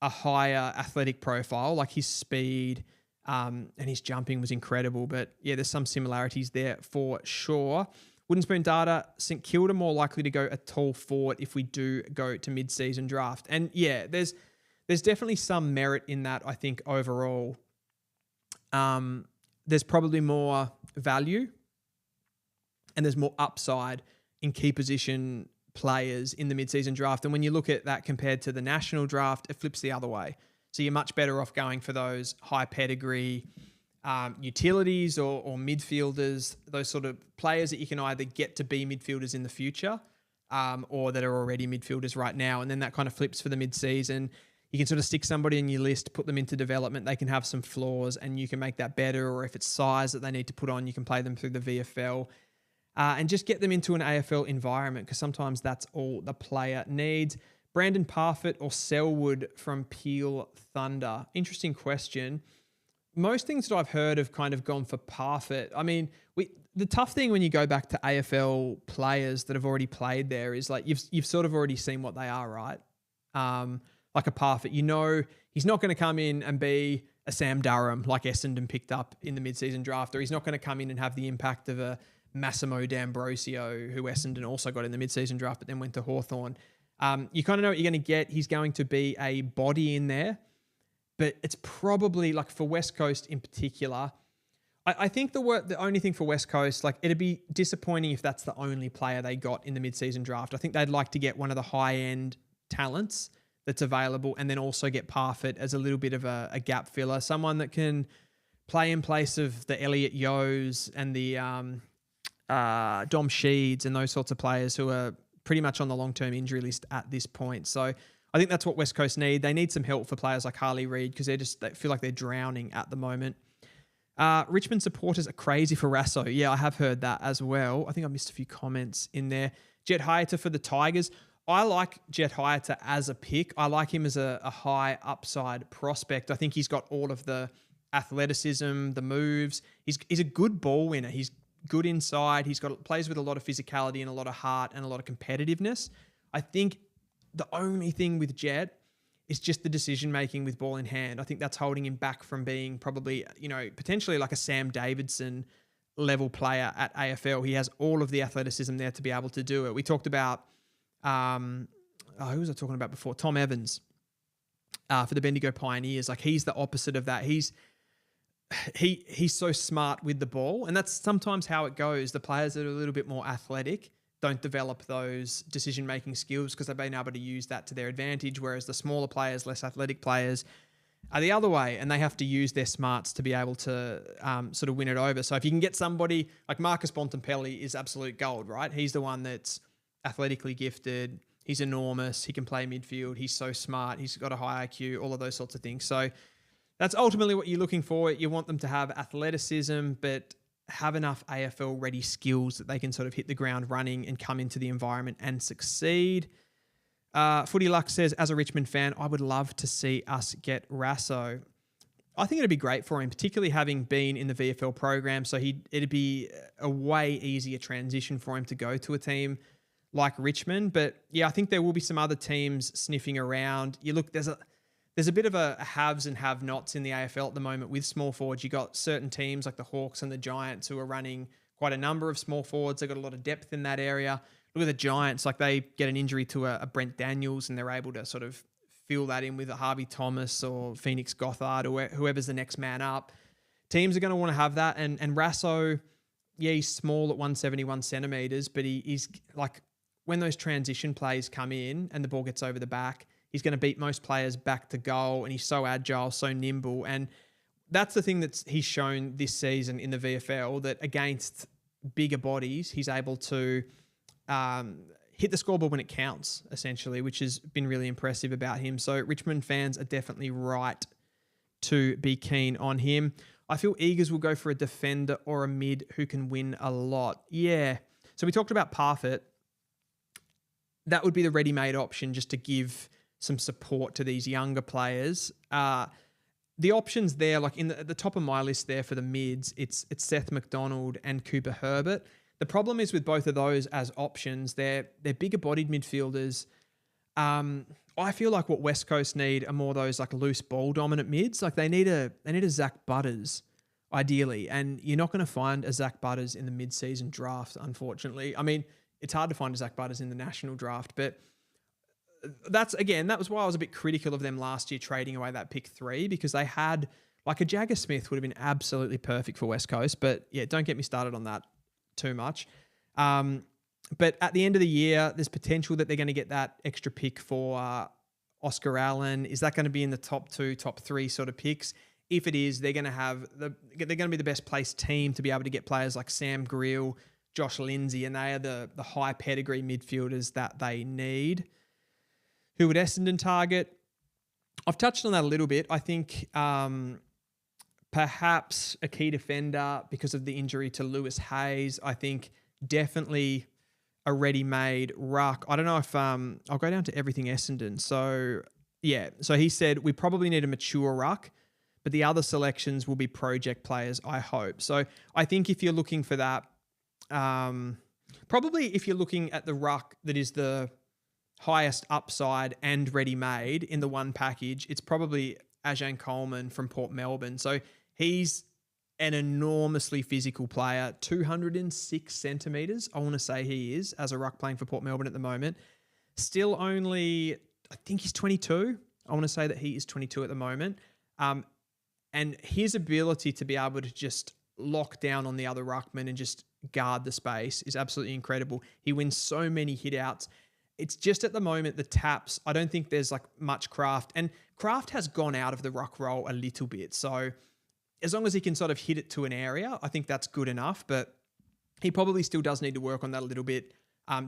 higher athletic profile, like his speed and his jumping was incredible. But yeah, there's some similarities there for sure. Wooden Spoon Data, St Kilda more likely to go a tall forward if we do go to mid-season draft. And yeah, there's definitely some merit in that, I think, overall. There's probably more value and there's more upside in key position players in the mid-season draft. And when you look at that compared to the national draft, it flips the other way. So you're much better off going for those high pedigree utilities or midfielders, those sort of players that you can either get to be midfielders in the future or that are already midfielders right now. And then that kind of flips for the mid-season. You can sort of stick somebody in your list, put them into development. They can have some flaws and you can make that better. Or if it's size that they need to put on, you can play them through the VFL and just get them into an AFL environment, because sometimes that's all the player needs. Brandon Parfitt or Selwood from Peel Thunder. Interesting question. Most things that I've heard have kind of gone for Parfitt. I mean, the tough thing when you go back to AFL players that have already played there is like you've sort of already seen what they are, right? Like a Parfitt, you know, he's not going to come in and be a Sam Durham like Essendon picked up in the mid-season draft, or he's not going to come in and have the impact of a Massimo D'Ambrosio, who Essendon also got in the mid-season draft, but then went to Hawthorn. You kind of know what you're going to get. He's going to be a body in there, but it's probably like for West Coast in particular. I think the only thing for West Coast, like it'd be disappointing if that's the only player they got in the mid-season draft. I think they'd like to get one of the high-end talents that's available and then also get Parfitt as a little bit of a gap filler, someone that can play in place of the Elliot Yos and the Dom Sheeds and those sorts of players who are pretty much on the long-term injury list at this point. So I think that's what West Coast need. They need some help for players like Harley Reid because they feel like they're drowning at the moment. Richmond supporters are crazy for Rasso. Yeah, I have heard that as well. I think I missed a few comments in there. Jet Hayata for the Tigers. I like Jet Hayata as a pick. I like him as a high upside prospect. I think he's got all of the athleticism, the moves. He's a good ball winner. He's good inside. Plays with a lot of physicality and a lot of heart and a lot of competitiveness. I think the only thing with Jet is just the decision-making with ball in hand. I think that's holding him back from being probably, potentially like a Sam Davidson level player at AFL. He has all of the athleticism there to be able to do it. We talked about, who was I talking about before? Tom Evans for the Bendigo Pioneers. Like, he's the opposite of that. He's so smart with the ball, and that's sometimes how it goes. The players that are a little bit more athletic don't develop those decision-making skills because they've been able to use that to their advantage, whereas the smaller players, less athletic players, are the other way, and they have to use their smarts to be able to sort of win it over. So if you can get somebody like Marcus Bontempelli is absolute gold, right? He's the one that's athletically gifted. He's enormous. He can play midfield. He's so smart. He's got a high IQ, all of those sorts of things. So that's ultimately what you're looking for. You want them to have athleticism, but have enough AFL ready skills that they can sort of hit the ground running and come into the environment and succeed. Footy Luck says, as a Richmond fan, I would love to see us get Rasso. I think it'd be great for him, particularly having been in the VFL program. So it'd be a way easier transition for him to go to a team like Richmond. But yeah, I think there will be some other teams sniffing around. You look, there's a bit of a haves and have-nots in the AFL at the moment with small forwards. You got certain teams like the Hawks and the Giants who are running quite a number of small forwards. They've got a lot of depth in that area. Look at the Giants, like they get an injury to a Brent Daniels and they're able to sort of fill that in with a Harvey Thomas or Phoenix Gothard or whoever's the next man up. Teams are going to want to have that. And Rasso, yeah, he's small at 171 centimetres, but he's like, when those transition plays come in and the ball gets over the back, he's going to beat most players back to goal, and he's so agile, so nimble. And that's the thing that he's shown this season in the VFL, that against bigger bodies, he's able to hit the scoreboard when it counts, essentially, which has been really impressive about him. So Richmond fans are definitely right to be keen on him. I feel Eagers will go for a defender or a mid who can win a lot. Yeah. So we talked about Parfitt. That would be the ready-made option just to give some support to these younger players. The options there, like at the top of my list there for the mids, it's Seth McDonald and Cooper Herbert. The problem is with both of those as options, they're bigger bodied midfielders. I feel like what West Coast need are more those like loose ball dominant mids. Like they need a Zach Butters ideally, and you're not going to find a Zach Butters in the mid-season draft, unfortunately. I mean, it's hard to find a Zach Butters in the national draft, but that was why I was a bit critical of them last year trading away that pick 3, because they had like a Jagger Smith would have been absolutely perfect for West Coast. But yeah, don't get me started on that too much. But at the end of the year, there's potential that they're going to get that extra pick for Oscar Allen. Is that going to be in the top 2, top 3 sort of picks? If it is, they're going to be the best placed team to be able to get players like Sam Grill, Josh Lindsay, and they are the high pedigree midfielders that they need. Who would Essendon target? I've touched on that a little bit. I think perhaps a key defender because of the injury to Lewis Hayes. I think definitely a ready-made ruck. I don't know if I'll go down to everything Essendon. So yeah, so he said we probably need a mature ruck, but the other selections will be project players, I hope. So I think if you're looking for that, probably if you're looking at the ruck that is the highest upside and ready-made in the one package, it's probably Ajahn Coleman from Port Melbourne. So he's an enormously physical player, 206 centimetres, I want to say he is, as a ruck playing for Port Melbourne at the moment. Still only, I think he's 22. I want to say that he is 22 at the moment. And his ability to be able to just lock down on the other ruckman and just guard the space is absolutely incredible. He wins so many hit-outs. It's just at the moment, the taps, I don't think there's like much Craft. And Craft has gone out of the ruck role a little bit. So as long as he can sort of hit it to an area, I think that's good enough. But he probably still does need to work on that a little bit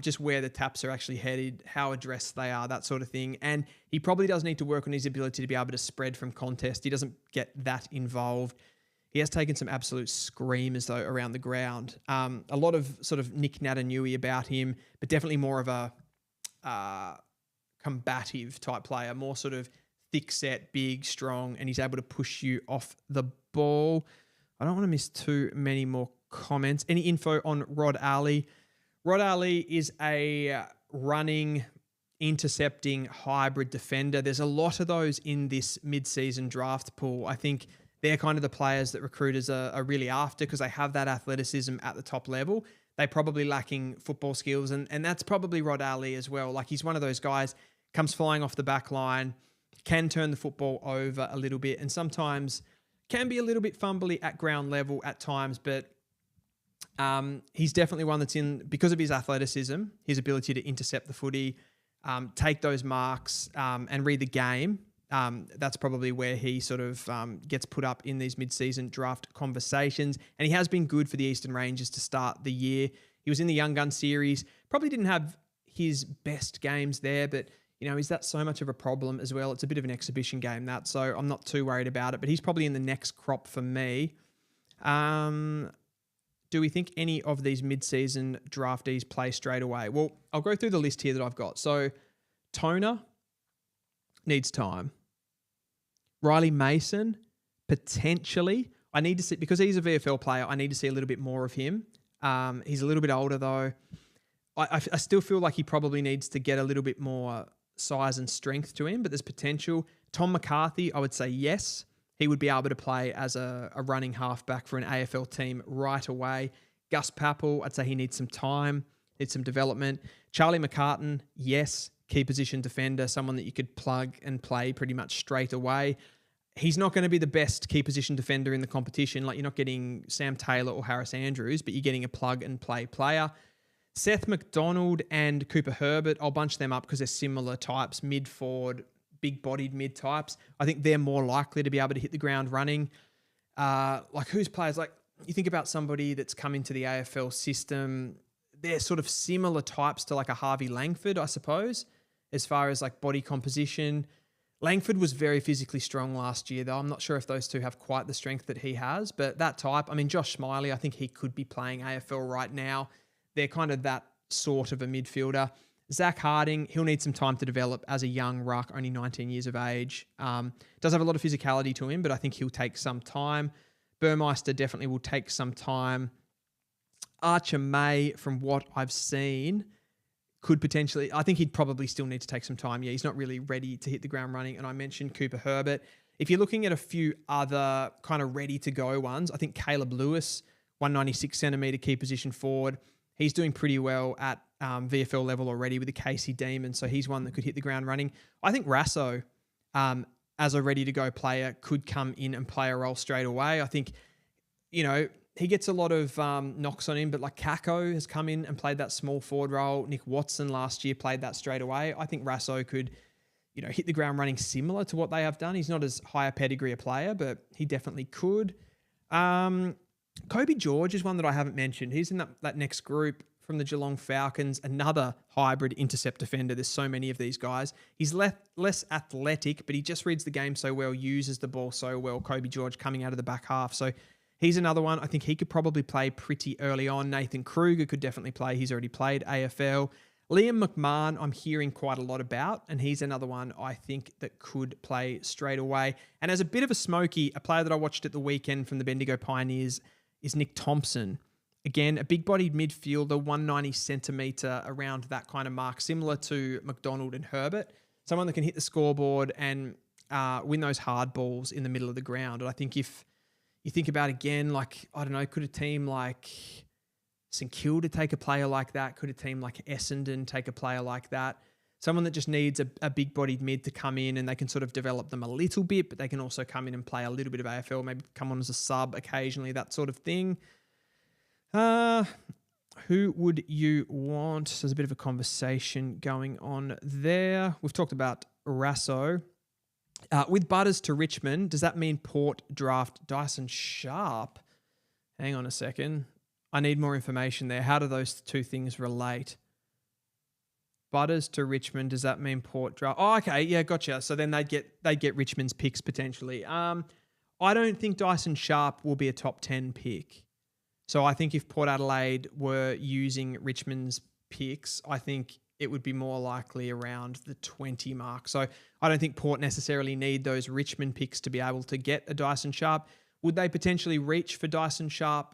just where the taps are actually headed, how addressed they are, that sort of thing. And he probably does need to work on his ability to be able to spread from contest. He doesn't get that involved. He has taken some absolute screamers, though, around the ground. A lot of sort of Nick Natanui about him, but definitely more of a combative type player, more sort of thick set, big, strong, and he's able to push you off the ball. I don't want to miss too many more comments. Any info on Rod Ali? Rod Ali is a running, intercepting hybrid defender. There's a lot of those in this mid-season draft pool. I think they're kind of the players that recruiters are really after because they have that athleticism at the top level. They're probably lacking football skills, and that's probably Rod Ali as well. Like, he's one of those guys, comes flying off the back line, can turn the football over a little bit, and sometimes can be a little bit fumbly at ground level at times, but he's definitely one that's in, because of his athleticism, his ability to intercept the footy, take those marks, and read the game. That's probably where he sort of gets put up in these mid-season draft conversations. And he has been good for the Eastern Rangers to start the year. He was in the Young Gun series, probably didn't have his best games there, but is that so much of a problem as well? It's a bit of an exhibition game, that, so I'm not too worried about it, but he's probably in the next crop for me. Do we think any of these mid-season draftees play straight away? Well, I'll go through the list here that I've got. So Toner needs time. Riley Mason, potentially. I need to see, because he's a VFL player, I need to see a little bit more of him. He's a little bit older, though. I still feel like he probably needs to get a little bit more size and strength to him, but there's potential. Tom McCarthy, I would say yes. He would be able to play as a running halfback for an AFL team right away. Gus Papel, I'd say he needs some time, needs some development. Charlie McCartan, yes. Key position defender, someone that you could plug and play pretty much straight away. He's not going to be the best key position defender in the competition. Like, you're not getting Sam Taylor or Harris Andrews, but you're getting a plug and play player. Seth McDonald and Cooper Herbert, I'll bunch them up because they're similar types, mid-forward, big-bodied mid-types. I think they're more likely to be able to hit the ground running. Like, who's players? Like, you think about somebody that's come into the AFL system, they're sort of similar types to like a Harvey Langford, I suppose, as far as like body composition. Langford was very physically strong last year, though. I'm not sure if those two have quite the strength that he has, but that type, I mean, Josh Smiley, I think he could be playing AFL right now. They're kind of that sort of a midfielder. Zach Harding, he'll need some time to develop as a young ruck, only 19 years of age. Does have a lot of physicality to him, but I think he'll take some time. Burmeister definitely will take some time. Archer May, from what I've seen, could potentially, I think he'd probably still need to take some time. Yeah, he's not really ready to hit the ground running. And I mentioned Cooper Herbert. If you're looking at a few other kind of ready to go ones, I think Caleb Lewis, 196 centimetre key position forward, he's doing pretty well at VFL level already with the Casey Demons, so he's one that could hit the ground running. I think Rasso, as a ready-to-go player, could come in and play a role straight away. I think, he gets a lot of knocks on him, but like Kako has come in and played that small forward role. Nick Watson last year played that straight away. I think Rasso could, hit the ground running similar to what they have done. He's not as high a pedigree a player, but he definitely could. Kobe George is one that I haven't mentioned. He's in that next group from the Geelong Falcons, another hybrid intercept defender. There's so many of these guys. He's less athletic, but he just reads the game so well, uses the ball so well. Kobe George coming out of the back half. So he's another one. I think he could probably play pretty early on. Nathan Kruger could definitely play. He's already played AFL. Liam McMahon, I'm hearing quite a lot about, and he's another one I think that could play straight away. And as a bit of a smoky, a player that I watched at the weekend from the Bendigo Pioneers is Nick Thompson. Again, a big-bodied midfielder, 190 centimetre, around that kind of mark, similar to McDonald and Herbert. Someone that can hit the scoreboard and win those hard balls in the middle of the ground. And I think if you think about, again, like, I don't know, could a team like St Kilda take a player like that? Could a team like Essendon take a player like that? Someone that just needs a big-bodied mid to come in and they can sort of develop them a little bit, but they can also come in and play a little bit of AFL, maybe come on as a sub occasionally, that sort of thing. Who would you want? So there's a bit of a conversation going on there. We've talked about Rasso. With Butters to Richmond, does that mean Port draft Dyson Sharp? Hang on a second. I need more information there. How do those two things relate? Butters to Richmond, does that mean Port draft? Oh, okay, yeah, gotcha. So then they'd get Richmond's picks potentially. I don't think Dyson Sharp will be a top 10 pick. So I think if Port Adelaide were using Richmond's picks, I think it would be more likely around the 20 mark. So I don't think Port necessarily need those Richmond picks to be able to get a Dyson Sharp. Would they potentially reach for Dyson Sharp?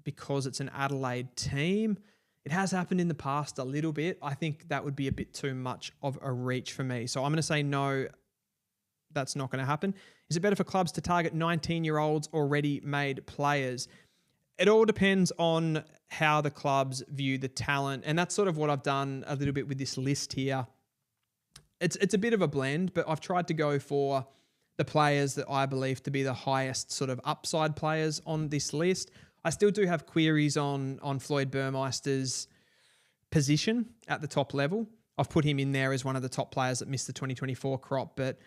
Because it's an Adelaide team? It has happened in the past a little bit. I think that would be a bit too much of a reach for me. So I'm going to say no, that's not going to happen. Is it better for clubs to target 19-year-olds or ready-made players? It all depends on how the clubs view the talent. And that's sort of what I've done a little bit with this list here. It's a bit of a blend, but I've tried to go for the players that I believe to be the highest sort of upside players on this list. I still do have queries on Floyd Burmeister's position at the top level. I've put him in there as one of the top players that missed the 2024 crop, but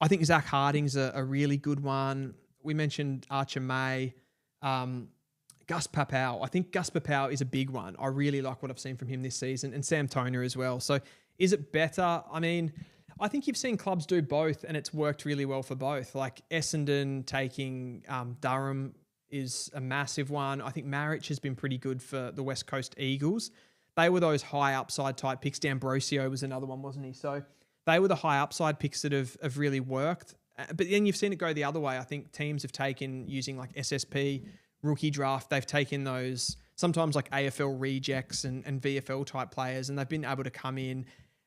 I think Zach Harding's a really good one. We mentioned Archer May, Gus Papau. I think Gus Papau is a big one. I really like what I've seen from him this season, and Sam Toner as well. So is it better? I mean, I think you've seen clubs do both, and it's worked really well for both. Like Essendon taking Durham is a massive one. I think Marich has been pretty good for the West Coast Eagles. They were those high upside type picks. D'Ambrosio was another one, wasn't he? So they were the high upside picks that have really worked. But then you've seen it go the other way. I think teams have taken, using like SSP, rookie draft, they've taken those sometimes like AFL rejects and VFL type players, and they've been able to come in,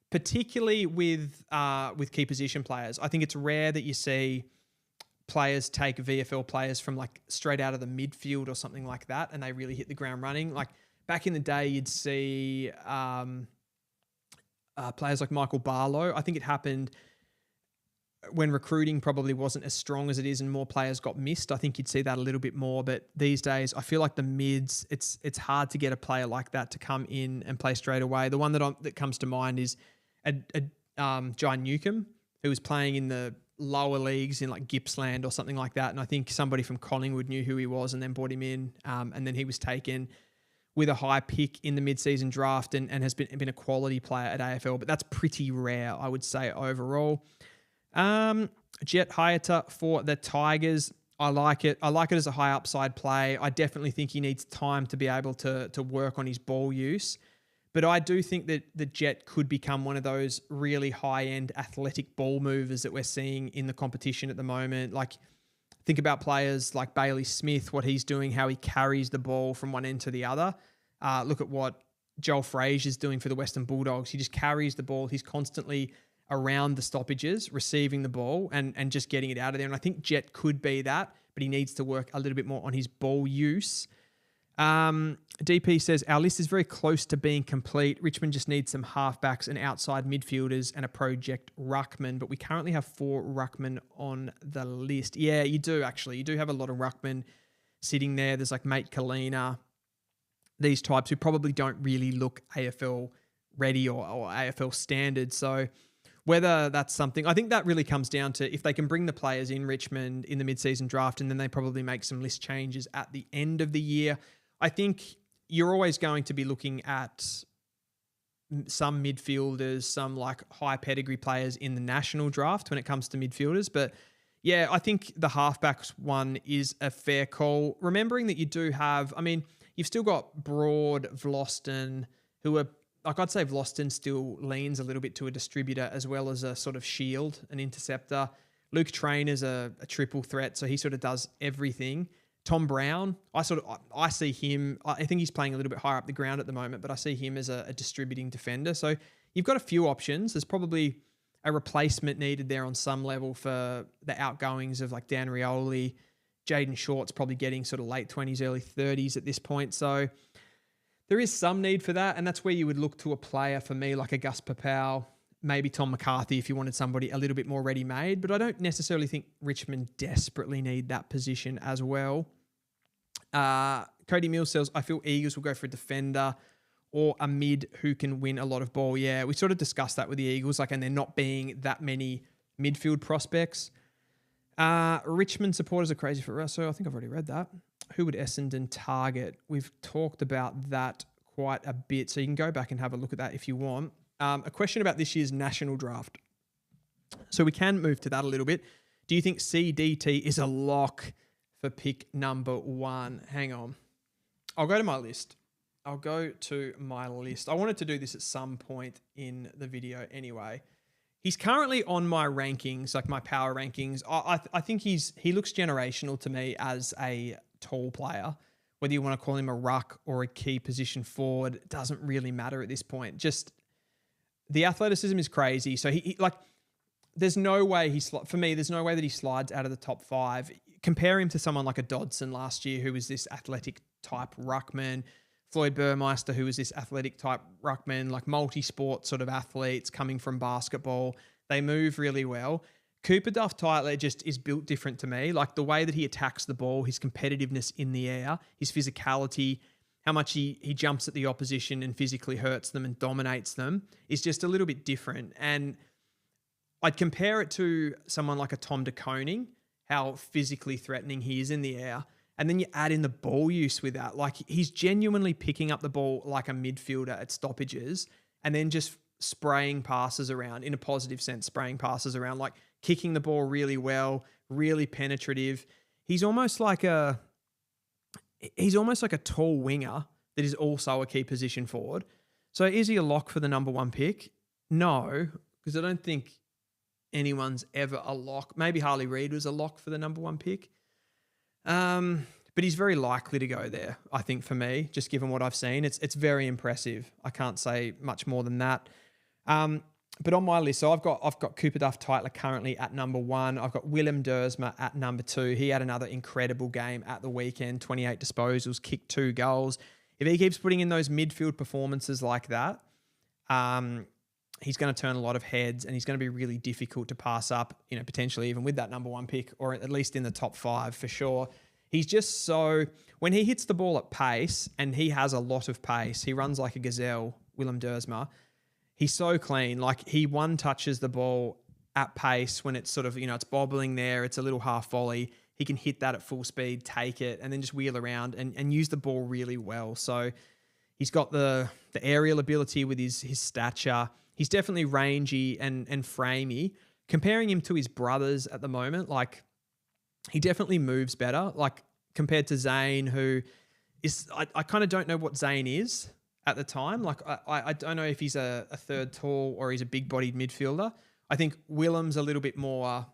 particularly with key position players. I think it's rare that you see players take VFL players from like straight out of the midfield or something like that, and they really hit the ground running. Like back in the day, you'd see players like Michael Barlow. I think it happened when recruiting probably wasn't as strong as it is and more players got missed. I think you'd see that a little bit more. But these days, I feel like the mids, it's hard to get a player like that to come in and play straight away. The one that comes to mind is Jai Newcomb, who was playing in the lower leagues in like Gippsland or something like that. And I think somebody from Collingwood knew who he was and then brought him in. And then he was taken with a high pick in the mid-season draft and has been a quality player at AFL. But that's pretty rare, I would say, overall. Jet Hayata for the Tigers. I like it. I like it as a high upside play. I definitely think he needs time to be able to work on his ball use. But I do think that the Jet could become one of those really high-end athletic ball movers that we're seeing in the competition at the moment. Like, think about players like Bailey Smith, what he's doing, how he carries the ball from one end to the other. Look at what Joel Frazier's doing for the Western Bulldogs. He just carries the ball. He's constantly around the stoppages, receiving the ball and just getting it out of there. And I think Jet could be that, but he needs to work a little bit more on his ball use. DP says, our list is very close to being complete. Richmond just needs some halfbacks and outside midfielders and a project ruckman, but we currently have 4 ruckmen on the list. Yeah, you do actually. You do have a lot of ruckmen sitting there. There's like Mate Kalina, these types who probably don't really look AFL ready or AFL standard. So whether that's something, I think that really comes down to if they can bring the players in Richmond in the mid-season draft and then they probably make some list changes at the end of the year. I think you're always going to be looking at some midfielders, some like high pedigree players in the national draft when it comes to midfielders. But yeah, I think the halfbacks one is a fair call. Remembering that you do have, I mean, you've still got Broad, Vlosten, who are, like I'd say Vlosten still leans a little bit to a distributor as well as a sort of shield, an interceptor. Luke Trainer's a triple threat, so he sort of does everything. Tom Brown, I see him, I think he's playing a little bit higher up the ground at the moment, but I see him as a distributing defender. So you've got a few options. There's probably a replacement needed there on some level for the outgoings of like Dan Rioli. Jaden Short's probably getting sort of late 20s, early 30s at this point. So there is some need for that, and that's where you would look to a player for me like a Gus Papau, maybe Tom McCarthy if you wanted somebody a little bit more ready-made, but I don't necessarily think Richmond desperately need that position as well. Cody Mills says, I feel Eagles will go for a defender or a mid who can win a lot of ball. Yeah, we sort of discussed that with the Eagles, and there not being that many midfield prospects. Richmond supporters are crazy for Russo. I think I've already read that. Who would Essendon target? We've talked about that quite a bit, so you can go back and have a look at that if you want. A question about this year's national draft. So we can move to that a little bit. Do you think CDT is a lock for pick number 1? Hang on. I'll go to my list. I wanted to do this at some point in the video anyway. He's currently on my rankings, like my power rankings. I think he looks generational to me as a tall player. Whether you want to call him a ruck or a key position forward, it doesn't really matter at this point. Just the athleticism is crazy. So there's no way there's no way that he slides out of the top 5. Compare him to someone like a Dodson last year, who was this athletic type ruckman. Floyd Burmeister, who was this athletic type ruckman, like multi-sport sort of athletes coming from basketball. They move really well. Cooper Duff-Tytler just is built different to me. Like the way that he attacks the ball, his competitiveness in the air, his physicality, how much he jumps at the opposition and physically hurts them and dominates them is just a little bit different. And I'd compare it to someone like a Tom De Koning, how physically threatening he is in the air. And then you add in the ball use with that. Like he's genuinely picking up the ball like a midfielder at stoppages and then just spraying passes around, in a positive sense, spraying passes around, like kicking the ball really well, really penetrative. He's almost like a tall winger that is also a key position forward. So is he a lock for the number 1 pick? No, because I don't think anyone's ever a lock. Maybe Harley Reid was a lock for the number 1 pick. But he's very likely to go there, I think, for me, just given what I've seen. It's very impressive. I can't say much more than that. But on my list, so I've got Cooper Duff-Tytler currently at number 1. I've got Willem Dersma at number 2. He had another incredible game at the weekend, 28 disposals, kicked 2 goals. If he keeps putting in those midfield performances like that, he's going to turn a lot of heads and he's going to be really difficult to pass up, potentially even with that number 1 pick, or at least in the top 5 for sure. He's just when he hits the ball at pace, and he has a lot of pace, he runs like a gazelle, Willem Dersma. He's so clean. Like he one touches the ball at pace when it's sort of, it's bobbling there. It's a little half volley. He can hit that at full speed, take it, and then just wheel around and use the ball really well. So he's got the aerial ability with his stature. He's definitely rangy and framey. Comparing him to his brothers at the moment, like he definitely moves better. Like compared to Zane, who is, I kind of don't know what Zane is at the time. Like I don't know if he's a third tall or he's a big bodied midfielder. I think Willem's a little bit more,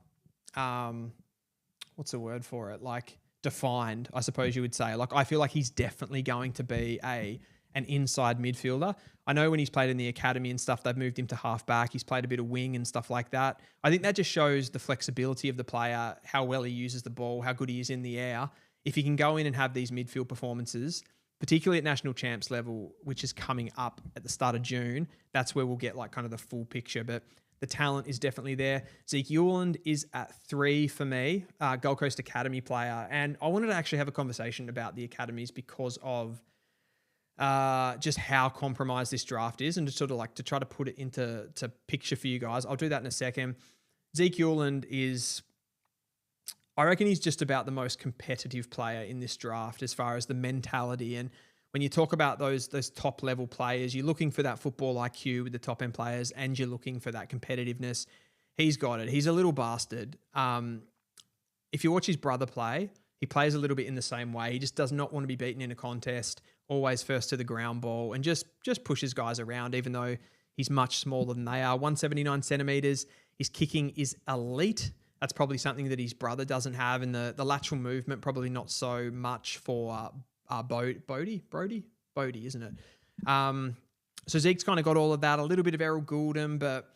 what's the word for it? Like defined, I suppose you would say. Like I feel like he's definitely going to be an inside midfielder. I know when he's played in the academy and stuff, they've moved him to halfback. He's played a bit of wing and stuff like that. I think that just shows the flexibility of the player, how well he uses the ball, how good he is in the air. If he can go in and have these midfield performances, particularly at national champs level, which is coming up at the start of June, that's where we'll get like kind of the full picture. But the talent is definitely there. Zeke Uland is at 3 for me, Gold Coast Academy player. And I wanted to actually have a conversation about the academies because of just how compromised this draft is, and to sort of like to try to put it into picture for you guys. I'll do that in a second. Zeke Uland is, I reckon he's just about the most competitive player in this draft as far as the mentality. And when you talk about those top level players, you're looking for that football IQ with the top end players, and you're looking for that competitiveness. He's got it. He's a little bastard. If you watch his brother play, he plays a little bit in the same way. He just does not want to be beaten in a contest, always first to the ground ball, and just pushes guys around, even though he's much smaller than they are. 179 centimeters. His kicking is elite. That's probably something that his brother doesn't have. And the lateral movement, probably not so much for Bodie, isn't it? So Zeke's kind of got all of that, a little bit of Errol Gouldem, but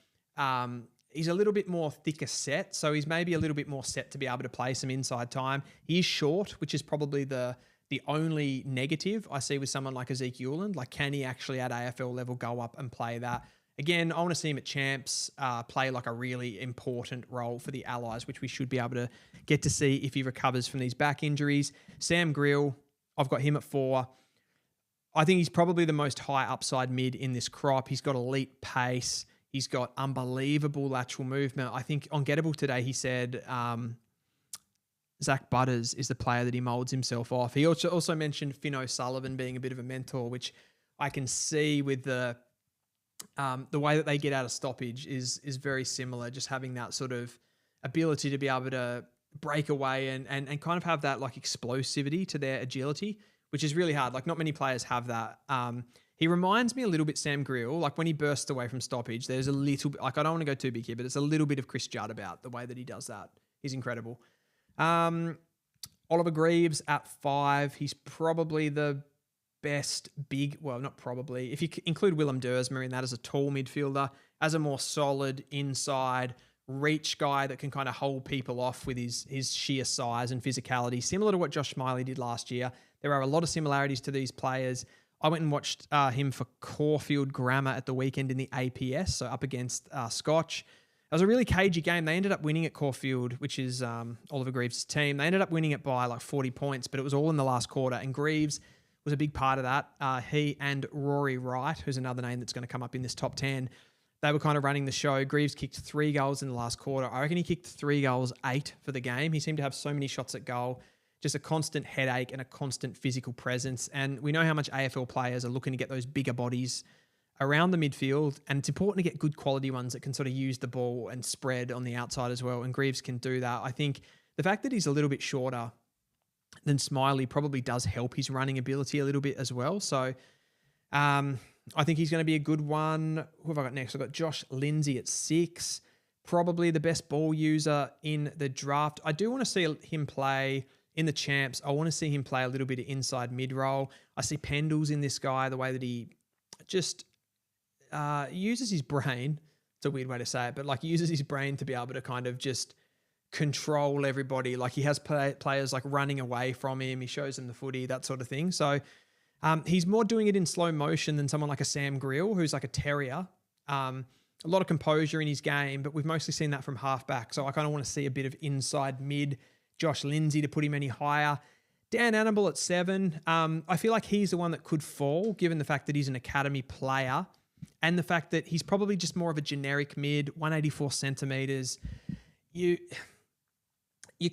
he's a little bit more thicker set. So he's maybe a little bit more set to be able to play some inside time. He is short, which is probably the only negative I see with someone like Ezekiel Uland. Like, can he actually at AFL level go up and play that? Again, I want to see him at champs play like a really important role for the Allies, which we should be able to get to see if he recovers from these back injuries. Sam Grill, I've got him at 4. I think he's probably the most high upside mid in this crop. He's got elite pace. He's got unbelievable lateral movement. I think on Gettable today, he said Zach Butters is the player that he molds himself off. He also mentioned Finn O'Sullivan being a bit of a mentor, which I can see with the way that they get out of stoppage is very similar. Just having that sort of ability to be able to break away and kind of have that like explosivity to their agility, which is really hard. Like not many players have that. He reminds me a little bit Sam Grill. Like when he bursts away from stoppage, there's a little bit, like I don't want to go too big here, but it's a little bit of Chris Judd about the way that he does that. He's incredible. Oliver Greaves at 5. He's probably the best big, well, not probably. If you include Willem Duursma in that as a tall midfielder, as a more solid inside reach guy that can kind of hold people off with his sheer size and physicality, similar to what Josh Smiley did last year. There are a lot of similarities to these players. I went and watched him for Caulfield Grammar at the weekend in the APS, so up against Scotch. It was a really cagey game. They ended up winning at Caulfield, which is Oliver Greaves' team. They ended up winning it by like 40 points, but it was all in the last quarter, and Greaves was a big part of that. He and Rory Wright, who's another name that's going to come up in this top 10, they were kind of running the show. Greaves kicked 3 goals in the last quarter. I reckon he kicked 3 goals, 8 for the game. He seemed to have so many shots at goal, just a constant headache and a constant physical presence. And we know how much AFL players are looking to get those bigger bodies around the midfield, and it's important to get good quality ones that can sort of use the ball and spread on the outside as well, and Greaves can do that. I think the fact that he's a little bit shorter than Smiley probably does help his running ability a little bit as well. So I think he's going to be a good one. Who have I got next? I've got Josh Lindsay at 6, probably the best ball user in the draft. I do want to see him play in the champs. I want to see him play a little bit of inside mid-roll. I see Pendles in this guy, the way that he just uses his brain. It's a weird way to say it, but like uses his brain to be able to kind of just control everybody. Like he has players like running away from him. He shows them the footy, that sort of thing. So he's more doing it in slow motion than someone like a Sam Grill, who's like a terrier. A lot of composure in his game, but we've mostly seen that from halfback. So I kind of want to see a bit of inside mid. Josh Lindsay to put him any higher. Dan Annable at 7. I feel like he's the one that could fall, given the fact that he's an academy player and the fact that he's probably just more of a generic mid, 184 centimeters. You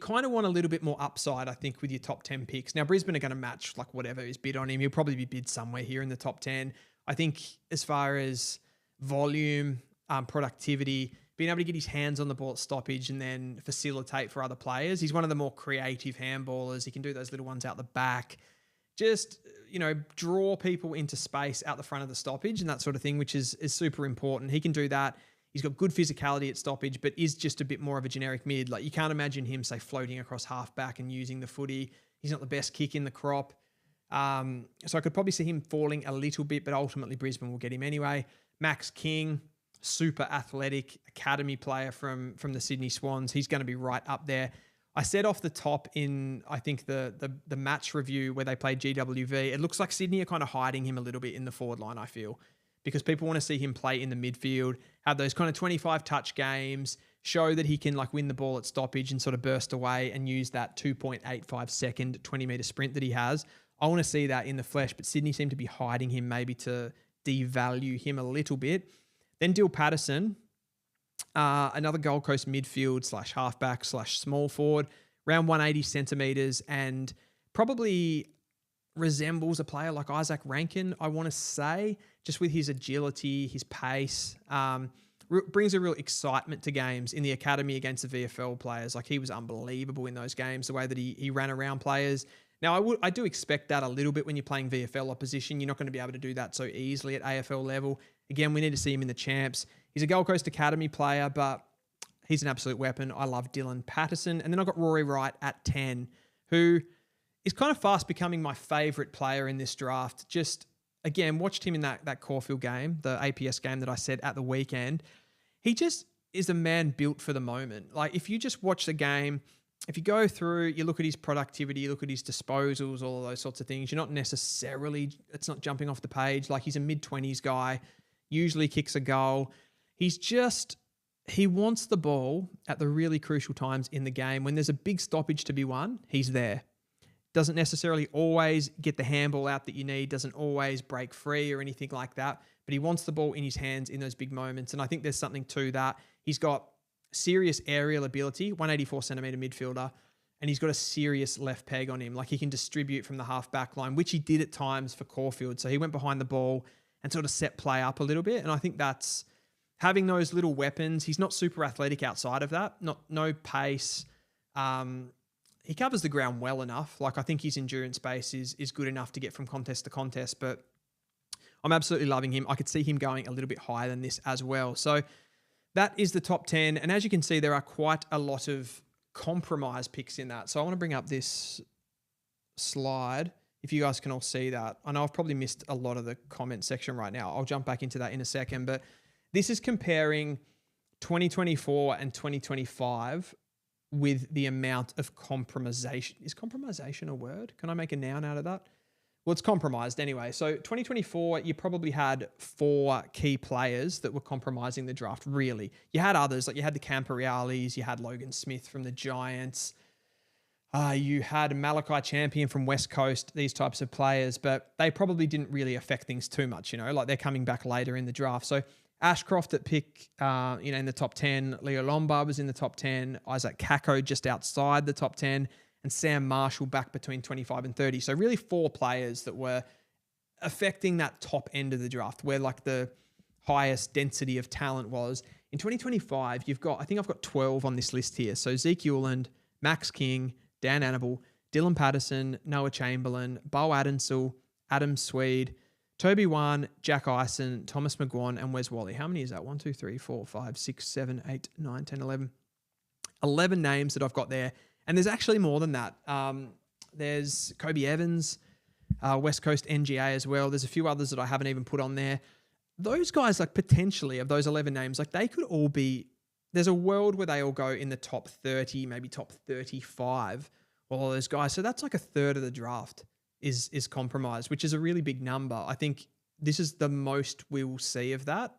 kind of want a little bit more upside, I think, with your top 10 picks. Now, Brisbane are going to match like whatever is bid on him. He'll probably be bid somewhere here in the top 10. I think as far as volume, productivity, being able to get his hands on the ball at stoppage and then facilitate for other players. He's one of the more creative handballers. He can do those little ones out the back. Just, draw people into space out the front of the stoppage and that sort of thing, which is super important. He can do that. He's got good physicality at stoppage, but is just a bit more of a generic mid. Like you can't imagine him, say, floating across halfback and using the footy. He's not the best kick in the crop. So I could probably see him falling a little bit, but ultimately Brisbane will get him anyway. Max King, super athletic academy player from the Sydney Swans. He's going to be right up there. I said off the top in, I think, the match review where they played GWV, it looks like Sydney are kind of hiding him a little bit in the forward line, I feel, because people want to see him play in the midfield, have those kind of 25 touch games, show that he can like win the ball at stoppage and sort of burst away and use that 2.85 second 20 meter sprint that he has. I want to see that in the flesh, but Sydney seem to be hiding him maybe to devalue him a little bit. Then Dill Patterson, another Gold Coast midfield / halfback / small forward, around 180 centimeters, and probably resembles a player like Isaac Rankin, I want to say, just with his agility, his pace, brings a real excitement to games in the academy against the VFL players. Like he was unbelievable in those games, the way that he ran around players. Now, I do expect that a little bit when you're playing VFL opposition. You're not going to be able to do that so easily at AFL level. Again, we need to see him in the champs. He's a Gold Coast Academy player, but he's an absolute weapon. I love Dylan Patterson. And then I've got Rory Wright at 10, who is kind of fast becoming my favourite player in this draft. Just, again, watched him in that Caulfield game, the APS game that I said at the weekend. He just is a man built for the moment. Like, if you just watch the game, if you go through, you look at his productivity, you look at his disposals, all of those sorts of things, you're not necessarily, it's not jumping off the page. Like, he's a mid-20s guy, usually kicks a goal. He wants the ball at the really crucial times in the game. When there's a big stoppage to be won, he's there. Doesn't necessarily always get the handball out that you need, doesn't always break free or anything like that, but he wants the ball in his hands in those big moments. And I think there's something to that. He's got serious aerial ability, 184 centimeter midfielder, and he's got a serious left peg on him. Like he can distribute from the half back line, which he did at times for Caulfield. So he went behind the ball and sort of set play up a little bit. And I think that's having those little weapons. He's not super athletic outside of that. No pace. He covers the ground well enough. Like I think his endurance base is good enough to get from contest to contest, but I'm absolutely loving him. I could see him going a little bit higher than this as well. So that is the top 10. And as you can see, there are quite a lot of compromise picks in that. So I want to bring up this slide if you guys can all see that. I know I've probably missed a lot of the comment section right now. I'll jump back into that in a second, but this is comparing 2024 and 2025 with the amount of compromisation. Is compromisation a word? Can I make a noun out of that? Well, it's compromised anyway. So 2024, you probably had 4 key players that were compromising the draft, really. You had others, like you had the Camporeales, you had Logan Smith from the Giants, you had Malachi Champion from West Coast, these types of players, but they probably didn't really affect things too much, like they're coming back later in the draft. So Ashcroft at pick, in the top 10, Leo Lombard was in the top 10, Isaac Kako just outside the top 10, and Sam Marshall back between 25 and 30. So really 4 players that were affecting that top end of the draft where like the highest density of talent was. In 2025, I think I've got 12 on this list here. So Zeke Euland, Max King, Dan Annable, Dylan Patterson, Noah Chamberlain, Bo Adensel, Adam Swede, Toby Wan, Jack Ison, Thomas McGuan, and Wes Wally. How many is that? 1, 2, 3, 4, 5, 6, 7, 8, 9, 10, 11. 11 names that I've got there. And there's actually more than that. There's Kobe Evans, West Coast NGA as well. There's a few others that I haven't even put on there. Those guys, like potentially of those 11 names, like they could all be, there's a world where they all go in the top 30, maybe top 35, all those guys. So that's like a third of the draft is compromised, which is a really big number. I think this is the most we will see of that.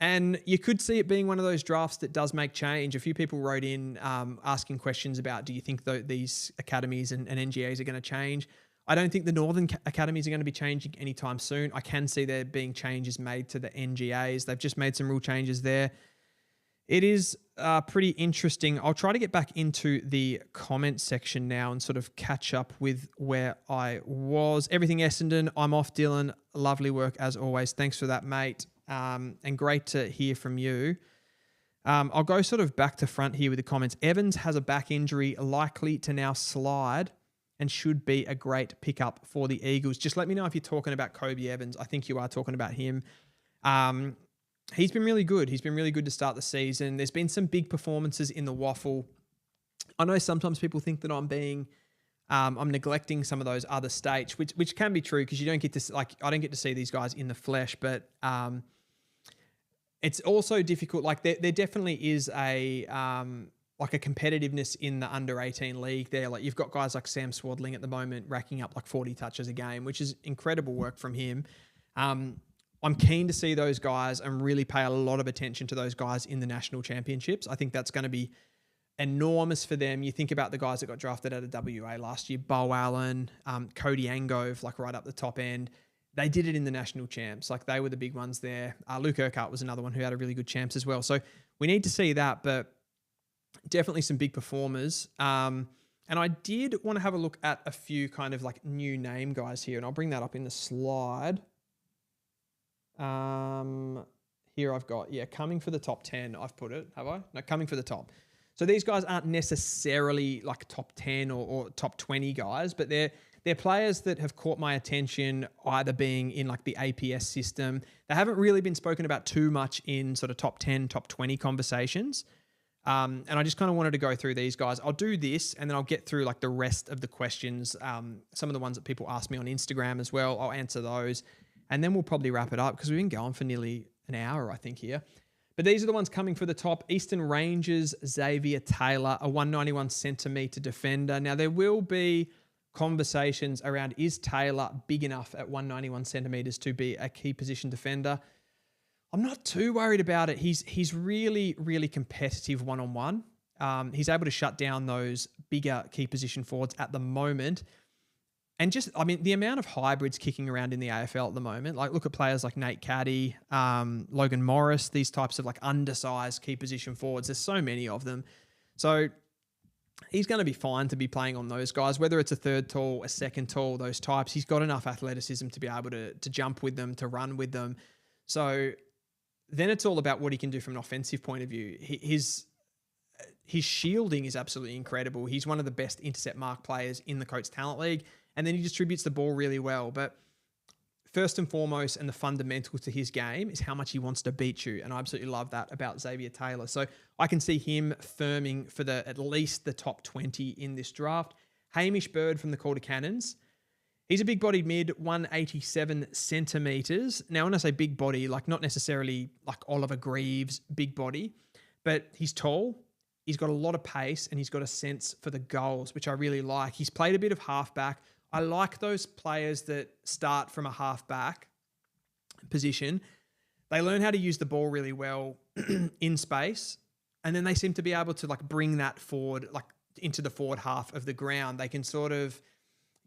And you could see it being one of those drafts that does make change. A few people wrote in asking questions about, do you think these academies and NGAs are going to change? I don't think the Northern academies are going to be changing anytime soon. I can see there being changes made to the NGAs. They've just made some rule changes there. It is pretty interesting. I'll try to get back into the comment section now and sort of catch up with where I was. Everything Essendon, I'm off, Dylan. Lovely work as always. Thanks for that, mate. And great to hear from you. I'll go sort of back to front here with the comments. Evans has a back injury likely to now slide and should be a great pickup for the Eagles. Just let me know if you're talking about Kobe Evans. I think you are talking about him. He's been really good. He's been really good to start the season. There's been some big performances in the waffle. I know sometimes people think that I'm neglecting some of those other states, which can be true because you don't get to I don't get to see these guys in the flesh, but it's also difficult. Like there definitely is a competitiveness in the under 18 league there. Like you've got guys like Sam Swadling at the moment racking up like 40 touches a game, which is incredible work from him. I'm keen to see those guys and really pay a lot of attention to those guys in the national championships. I think that's going to be enormous for them. You think about the guys that got drafted out of WA last year, Bo Allen, Cody Angove, like right up the top end. They did it in the national champs. Like they were the big ones there. Luke Urquhart was another one who had a really good champs as well. So we need to see that, but definitely some big performers. And I did want to have a look at a few kind of like new name guys here, and I'll bring that up in the slide. Here I've got, coming for the top 10, I've put it, have I? No, coming for the top. So these guys aren't necessarily like top 10 or top 20 guys, but they're players that have caught my attention either being in like the APS system. They haven't really been spoken about too much in sort of top 10, top 20 conversations. And I just kind of wanted to go through these guys. I'll do this and then I'll get through like the rest of the questions. Some of the ones that people ask me on Instagram as well, I'll answer those. And then we'll probably wrap it up because we've been going for nearly an hour, I think, here. But these are the ones coming for the top. Eastern Rangers, Xavier Taylor, a 191 centimetre defender. Now, there will be conversations around, is Taylor big enough at 191 centimetres to be a key position defender? I'm not too worried about it. He's really, really competitive one-on-one. He's able to shut down those bigger key position forwards at the moment. And just, the amount of hybrids kicking around in the AFL at the moment, like look at players like Nate Caddy, Logan Morris, these types of like undersized key position forwards. There's so many of them. So he's going to be fine to be playing on those guys, whether it's a third tall, a second tall, those types. He's got enough athleticism to be able to jump with them, to run with them. So then it's all about what he can do from an offensive point of view. His shielding is absolutely incredible. He's one of the best intercept mark players in the Coates Talent League, and then he distributes the ball really well. But first and foremost, and the fundamental to his game is how much he wants to beat you. And I absolutely love that about Xavier Taylor. So I can see him firming for at least the top 20 in this draft. Hamish Bird from the Calder Cannons. He's a big-bodied mid, 187 centimeters. Now, when I say big body, like not necessarily like Oliver Greaves, big body, but he's tall. He's got a lot of pace, and he's got a sense for the goals, which I really like. He's played a bit of halfback. I like those players that start from a halfback position. They learn how to use the ball really well in space, and then they seem to be able to like bring that forward, like into the forward half of the ground. They can sort of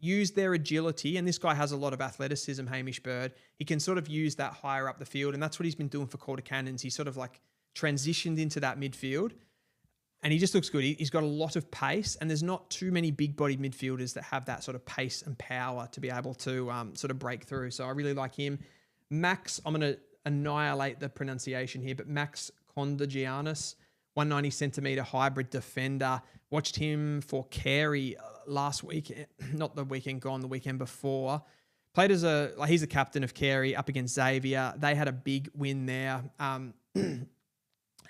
use their agility, and this guy has a lot of athleticism, Hamish Bird. He can sort of use that higher up the field, and that's what he's been doing for Calder Cannons. He sort of like transitioned into that midfield, and he just looks good. He's got a lot of pace, and there's not too many big-bodied midfielders that have that sort of pace and power to be able to sort of break through. So I really like him. Max, I'm going to annihilate the pronunciation here, but Max Kondagiannis, 190 centimeter hybrid defender. Watched him for Carey last week, not the weekend gone, the weekend before. Played as he's the captain of Carey up against Xavier. They had a big win there.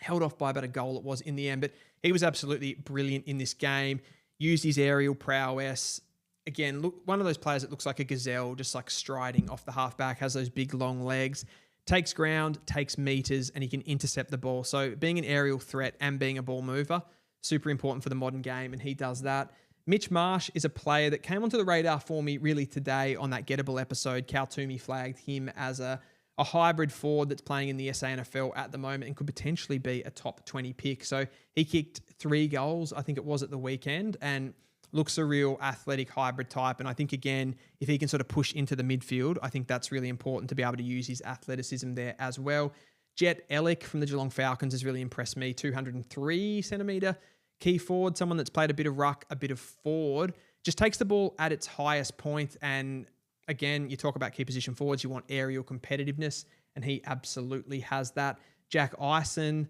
Held off by about a goal it was in the end, but he was absolutely brilliant in this game. Used his aerial prowess. Again, look, one of those players that looks like a gazelle, just like striding off the halfback, has those big long legs, takes ground, takes meters, and he can intercept the ball. So being an aerial threat and being a ball mover, super important for the modern game, and he does that. Mitch Marsh is a player that came onto the radar for me really today on that Gettable episode. Cal Toomey flagged him as a hybrid forward that's playing in the SANFL at the moment and could potentially be a top 20 pick. So he kicked 3 goals, I think it was at the weekend, and looks a real athletic hybrid type. And I think, again, if he can sort of push into the midfield, I think that's really important to be able to use his athleticism there as well. Jet Ellick from the Geelong Falcons has really impressed me. 203 centimetre key forward, someone that's played a bit of ruck, a bit of forward, just takes the ball at its highest point. And again, you talk about key position forwards, you want aerial competitiveness, and he absolutely has that. Jack Ison,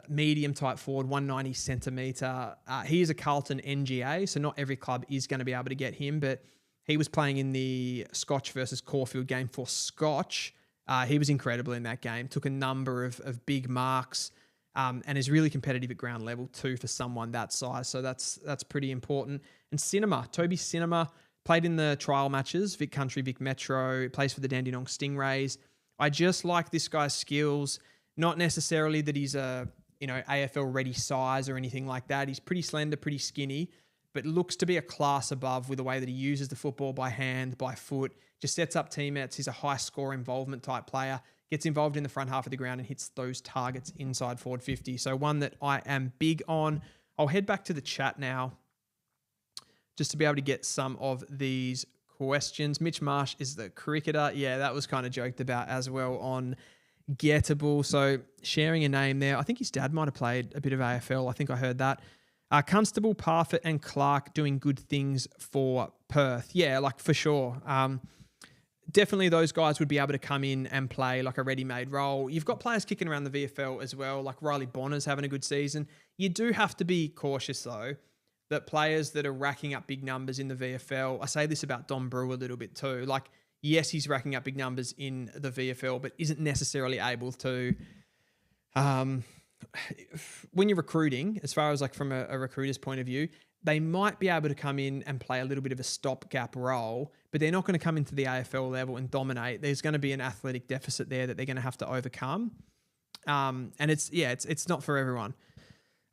medium type forward, 190 centimetre. He is a Carlton NGA, so not every club is going to be able to get him, but he was playing in the Scotch versus Caulfield game for Scotch. He was incredible in that game, took a number of big marks, and is really competitive at ground level too for someone that size. So that's pretty important. And Toby Cinema, played in the trial matches, Vic Country, Vic Metro, plays for the Dandenong Stingrays. I just like this guy's skills, not necessarily that he's a AFL ready size or anything like that. He's pretty slender, pretty skinny, but looks to be a class above with the way that he uses the football by hand, by foot, just sets up teammates. He's a high score involvement type player, gets involved in the front half of the ground and hits those targets inside forward 50. So one that I am big on. I'll head back to the chat now, just to be able to get some of these questions. Mitch Marsh is the cricketer. Yeah, that was kind of joked about as well on Gettable. So sharing a name there. I think his dad might have played a bit of AFL. I think I heard that. Constable, Parfitt and Clark doing good things for Perth. Yeah, like for sure. Definitely those guys would be able to come in and play like a ready-made role. You've got players kicking around the VFL as well, like Riley Bonner's having a good season. You do have to be cautious though, that players that are racking up big numbers in the VFL, I say this about Dom Brew a little bit too, like, yes, he's racking up big numbers in the VFL, but isn't necessarily able to, when you're recruiting, as far as like from a recruiter's point of view, they might be able to come in and play a little bit of a stopgap role, but they're not going to come into the AFL level and dominate. There's going to be an athletic deficit there that they're going to have to overcome. And it's not for everyone.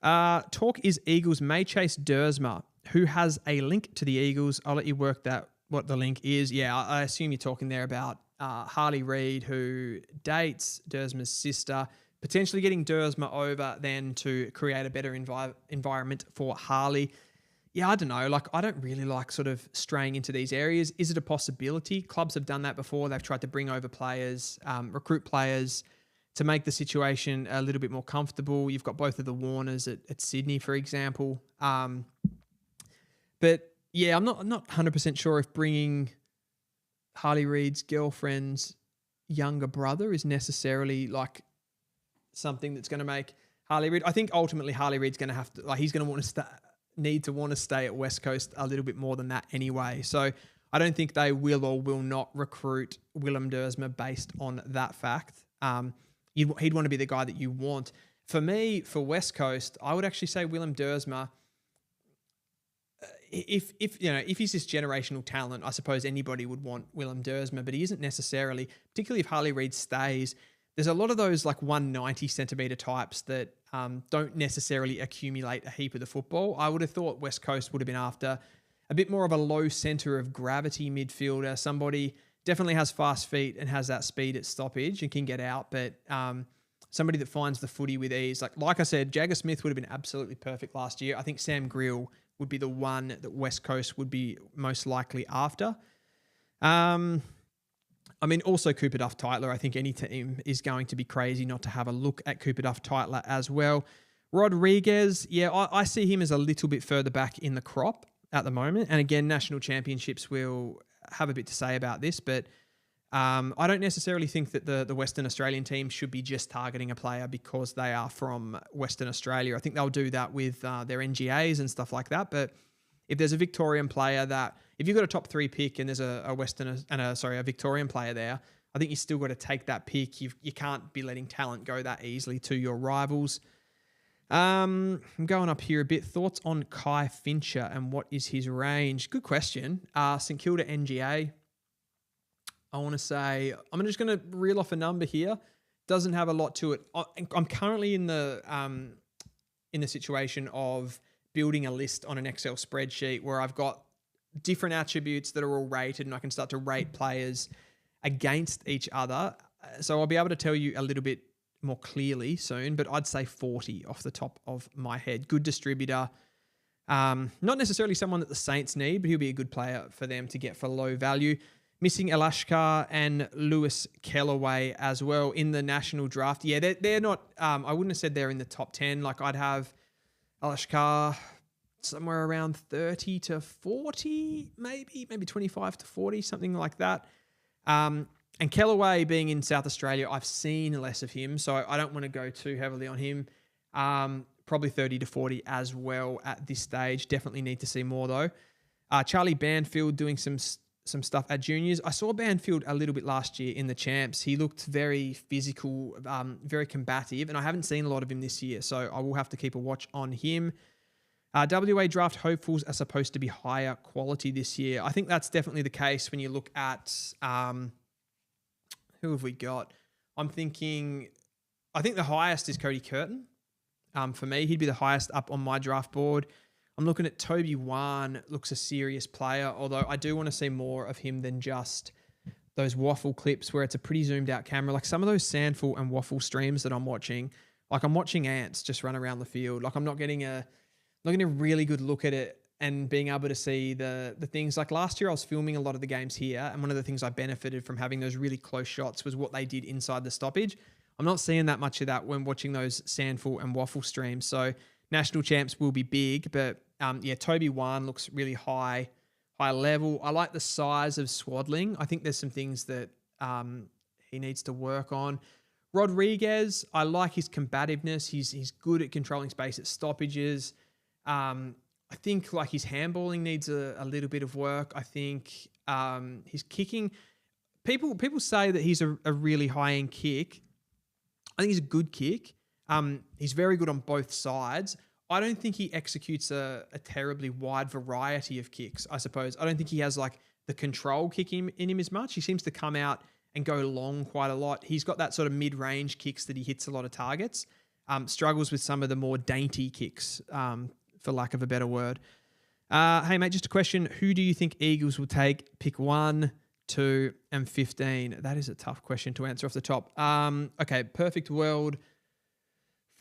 Talk is Eagles may chase Dersma, who has a link to the Eagles. I'll let you work that, what the link is. Yeah, I assume you're talking there about Harley Reid, who dates Dersma's sister, potentially getting Dersma over then to create a better environment for Harley. Yeah, I don't know. Like, I don't really like sort of straying into these areas. Is it a possibility? Clubs have done that before. They've tried to bring over players, recruit players to make the situation a little bit more comfortable. You've got both of the Warners at Sydney, for example. But yeah, I'm not 100% sure if bringing Harley Reid's girlfriend's younger brother is necessarily like something that's going to make Harley Reid. I think ultimately Harley Reid's going to have to, like, he's going to want to stay at West Coast a little bit more than that anyway. So I don't think they will or will not recruit Willem Dersma based on that fact. He'd want to be the guy that you want. For me, for West Coast, I would actually say Willem Dersma. If he's this generational talent, I suppose anybody would want Willem Dersma, but he isn't necessarily, particularly if Harley Reid stays. There's a lot of those like 190 centimetre types that don't necessarily accumulate a heap of the football. I would have thought West Coast would have been after a bit more of a low centre of gravity midfielder, somebody definitely has fast feet and has that speed at stoppage and can get out, but somebody that finds the footy with ease. Like I said, Jagger Smith would have been absolutely perfect last year. I think Sam Grill would be the one that West Coast would be most likely after. Also Cooper Duff-Tytler. I think any team is going to be crazy not to have a look at Cooper Duff-Tytler as well. Rodriguez, I see him as a little bit further back in the crop at the moment. And again, national championships will have a bit to say about this, but I don't necessarily think that the Western Australian team should be just targeting a player because they are from Western Australia. I think they'll do that with their NGAs and stuff like that. But if there's a Victorian player if you've got a top 3 pick and there's a Victorian player there, I think you still got to take that pick. You can't be letting talent go that easily to your rivals. I'm going up here a bit. Thoughts on Kai Fincher and what is his range? Good question. St Kilda NGA. I want to say, I'm just going to reel off a number here. Doesn't have a lot to it. I'm currently in the situation of building a list on an Excel spreadsheet where I've got different attributes that are all rated, and I can start to rate players against each other. So I'll be able to tell you a little bit more clearly soon, but I'd say 40 off the top of my head. Good distributor. Not necessarily someone that the Saints need, but he'll be a good player for them to get for low value. Missing Elashkar and Lewis Kellaway as well in the national draft. Yeah, they're not, I wouldn't have said they're in the top 10. Like I'd have Elashkar somewhere around 30 to 40, maybe 25 to 40, something like that. And Kellaway being in South Australia, I've seen less of him, so I don't want to go too heavily on him. Probably 30 to 40 as well at this stage. Definitely need to see more though. Charlie Banfield doing some stuff at juniors. I saw Banfield a little bit last year in the champs. He looked very physical, very combative, and I haven't seen a lot of him this year, so I will have to keep a watch on him. WA draft hopefuls are supposed to be higher quality this year. I think that's definitely the case when you look at who have we got? I think the highest is Cody Curtin. For me, he'd be the highest up on my draft board. I'm looking at Toby Wan, looks a serious player, although I do want to see more of him than just those waffle clips where it's a pretty zoomed out camera. Like some of those Sandful and waffle streams that I'm watching, like I'm watching ants just run around the field. Like I'm not getting a really good look at it and being able to see the things. Like last year I was filming a lot of the games here, and one of the things I benefited from having those really close shots was what they did inside the stoppage. I'm not seeing that much of that when watching those Sandful and waffle streams. So national champs will be big, but Toby Wan looks really high level. I like the size of Swadling. I think there's some things that he needs to work on. Rodriguez, I like his combativeness. He's good at controlling space at stoppages. I think like his handballing needs a little bit of work. I think his kicking, people say that he's a really high-end kick. I think he's a good kick. He's very good on both sides. I don't think he executes a terribly wide variety of kicks, I suppose. I don't think he has like the control kick in him as much. He seems to come out and go long quite a lot. He's got that sort of mid-range kicks that he hits a lot of targets. Struggles with some of the more dainty kicks, for lack of a better word. Hey, mate, just a question. Who do you think Eagles will take? Pick 1, 2, and 15. That is a tough question to answer off the top. Okay, perfect world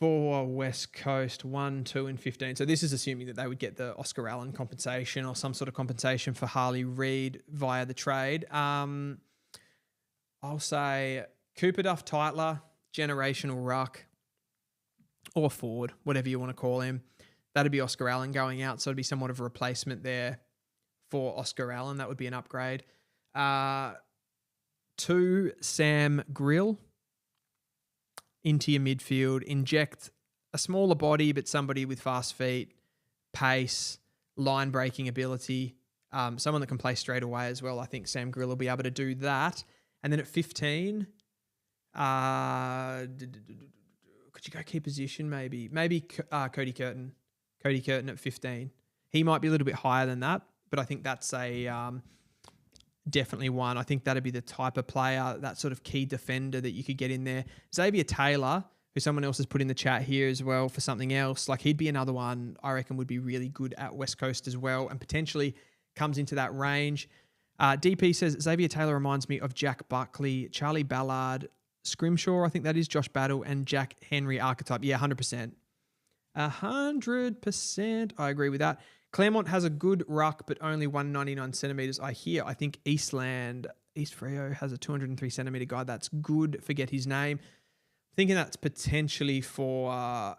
for West Coast, 1, 2, and 15. So this is assuming that they would get the Oscar Allen compensation or some sort of compensation for Harley Reid via the trade. I'll say Cooper Duff-Tytler, generational ruck or forward, whatever you want to call him. That'd be Oscar Allen going out. So it'd be somewhat of a replacement there for Oscar Allen. That would be an upgrade. 2, Sam Grill into your midfield. Inject a smaller body, but somebody with fast feet, pace, line breaking ability. Someone that can play straight away as well. I think Sam Grill will be able to do that. And then at 15, could you go key position maybe? Maybe Cody Curtin. Cody Curtin at 15. He might be a little bit higher than that, but I think that's definitely one. I think that'd be the type of player, that sort of key defender that you could get in there. Xavier Taylor, who someone else has put in the chat here as well for something else, like he'd be another one I reckon would be really good at West Coast as well and potentially comes into that range. DP says Xavier Taylor reminds me of Jack Buckley, Charlie Ballard, Scrimshaw, I think that is, Josh Battle, and Jack Henry archetype. Yeah, 100%. 100%. I agree with that. Claremont has a good ruck, but only 199 centimetres. I think East Freo has a 203 centimetre guy. That's good. Forget his name. Thinking that's potentially for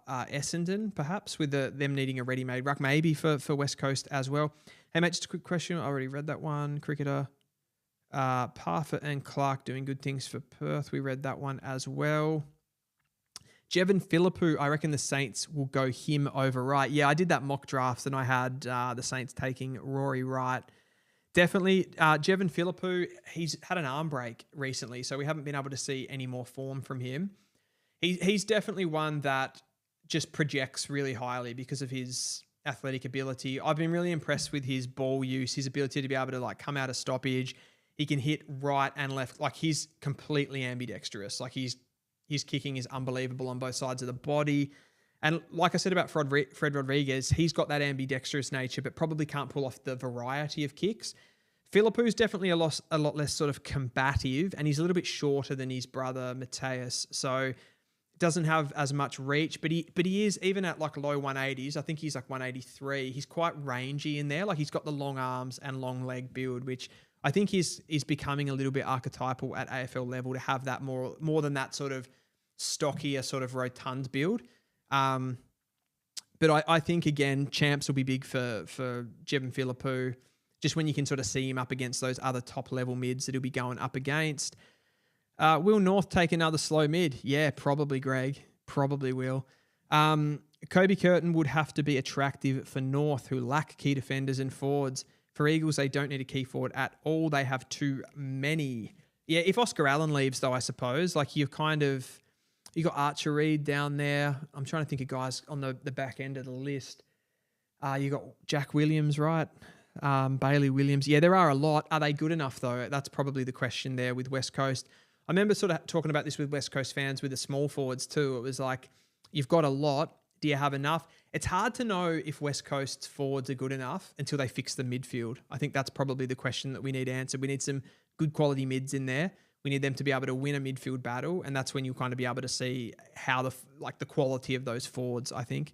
Essendon, perhaps, with them needing a ready-made ruck, maybe for West Coast as well. Hey, mate, just a quick question. I already read that one. Cricketer. Parfitt and Clark doing good things for Perth. We read that one as well. Jevon Philippou, I reckon the Saints will go him over Wright. Yeah, I did that mock draft and I had the Saints taking Rory Wright. Definitely. Jevon Philippou, he's had an arm break recently, so we haven't been able to see any more form from him. He's definitely one that just projects really highly because of his athletic ability. I've been really impressed with his ball use, his ability to be able to like come out of stoppage. He can hit right and left. Like he's completely ambidextrous. Like his kicking is unbelievable on both sides of the body. And like I said about Fred Rodriguez, he's got that ambidextrous nature, but probably can't pull off the variety of kicks. Philippou's definitely a lot less sort of combative, and he's a little bit shorter than his brother Mateus. So doesn't have as much reach, but he is, even at like low 180s, I think he's like 183. He's quite rangy in there. Like he's got the long arms and long leg build, which I think is becoming a little bit archetypal at AFL level to have that more than that sort of stockier sort of rotund build. But I think, again, champs will be big for Jevon Philippou, just when you can sort of see him up against those other top-level mids that he'll be going up against. Will North take another slow mid? Yeah, probably, Greg. Probably will. Kobe Curtin would have to be attractive for North, who lack key defenders and forwards. For Eagles, they don't need a key forward at all. They have too many. Yeah, if Oscar Allen leaves, though, I suppose, like you got Archer Reed down there. I'm trying to think of guys on the back end of the list. You got Jack Williams, right? Bailey Williams. Yeah, there are a lot. Are they good enough, though? That's probably the question there with West Coast. I remember sort of talking about this with West Coast fans with the small forwards too. It was like, you've got a lot. Do you have enough? It's hard to know if West Coast's forwards are good enough until they fix the midfield. I think that's probably the question that we need answered. We need some good quality mids in there. We need them to be able to win a midfield battle, and that's when you'll kind of be able to see how the quality of those forwards, I think.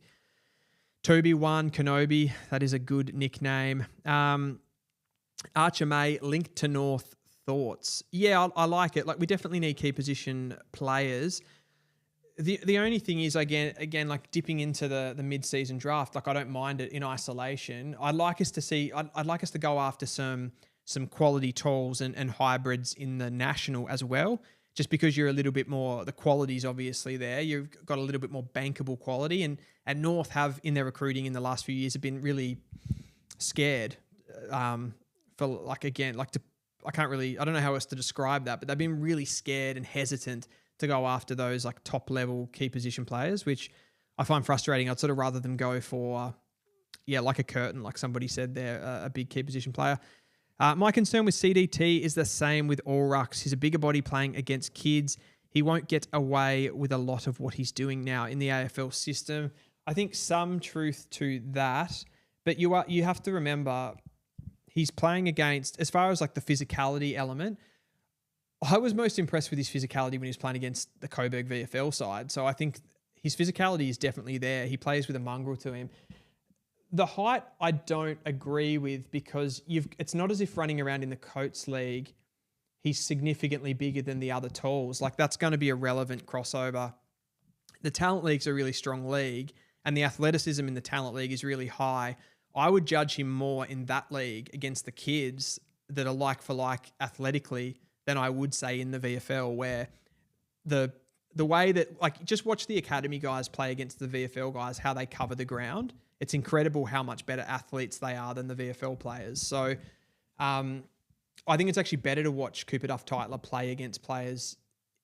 Toby One, Kenobi, that is a good nickname. Archer May, linked to North, thoughts? Yeah, I like it. Like, we definitely need key position players. The only thing is, again, like dipping into the mid-season draft, like I don't mind it in isolation. I'd like us to go after some quality tools and hybrids in the national as well, just because you're a little bit more, the quality's obviously there. You've got a little bit more bankable quality, and North have in their recruiting in the last few years have been really scared for like, again, like I don't know how else to describe that, but they've been really scared and hesitant to go after those like top level key position players, which I find frustrating. I'd sort of rather them go for, like a Curtin, like somebody said there, a big key position player. My concern with CDT is the same with all rucks. He's a bigger body playing against kids. He won't get away with a lot of what he's doing now in the AFL system. I think some truth to that, but you have to remember he's playing against, as far as like the physicality element, I was most impressed with his physicality when he was playing against the Coburg VFL side. So I think his physicality is definitely there. He plays with a mongrel to him. The height, I don't agree with, because it's not as if running around in the Coates League, he's significantly bigger than the other talls. Like, that's going to be a relevant crossover. The talent league's a really strong league, and the athleticism in the talent league is really high. I would judge him more in that league against the kids that are like for like athletically than I would say in the VFL, where the way that, like, just watch the academy guys play against the VFL guys, how they cover the ground. It's incredible how much better athletes they are than the VFL players. So I think it's actually better to watch Cooper Duff-Tytler play against players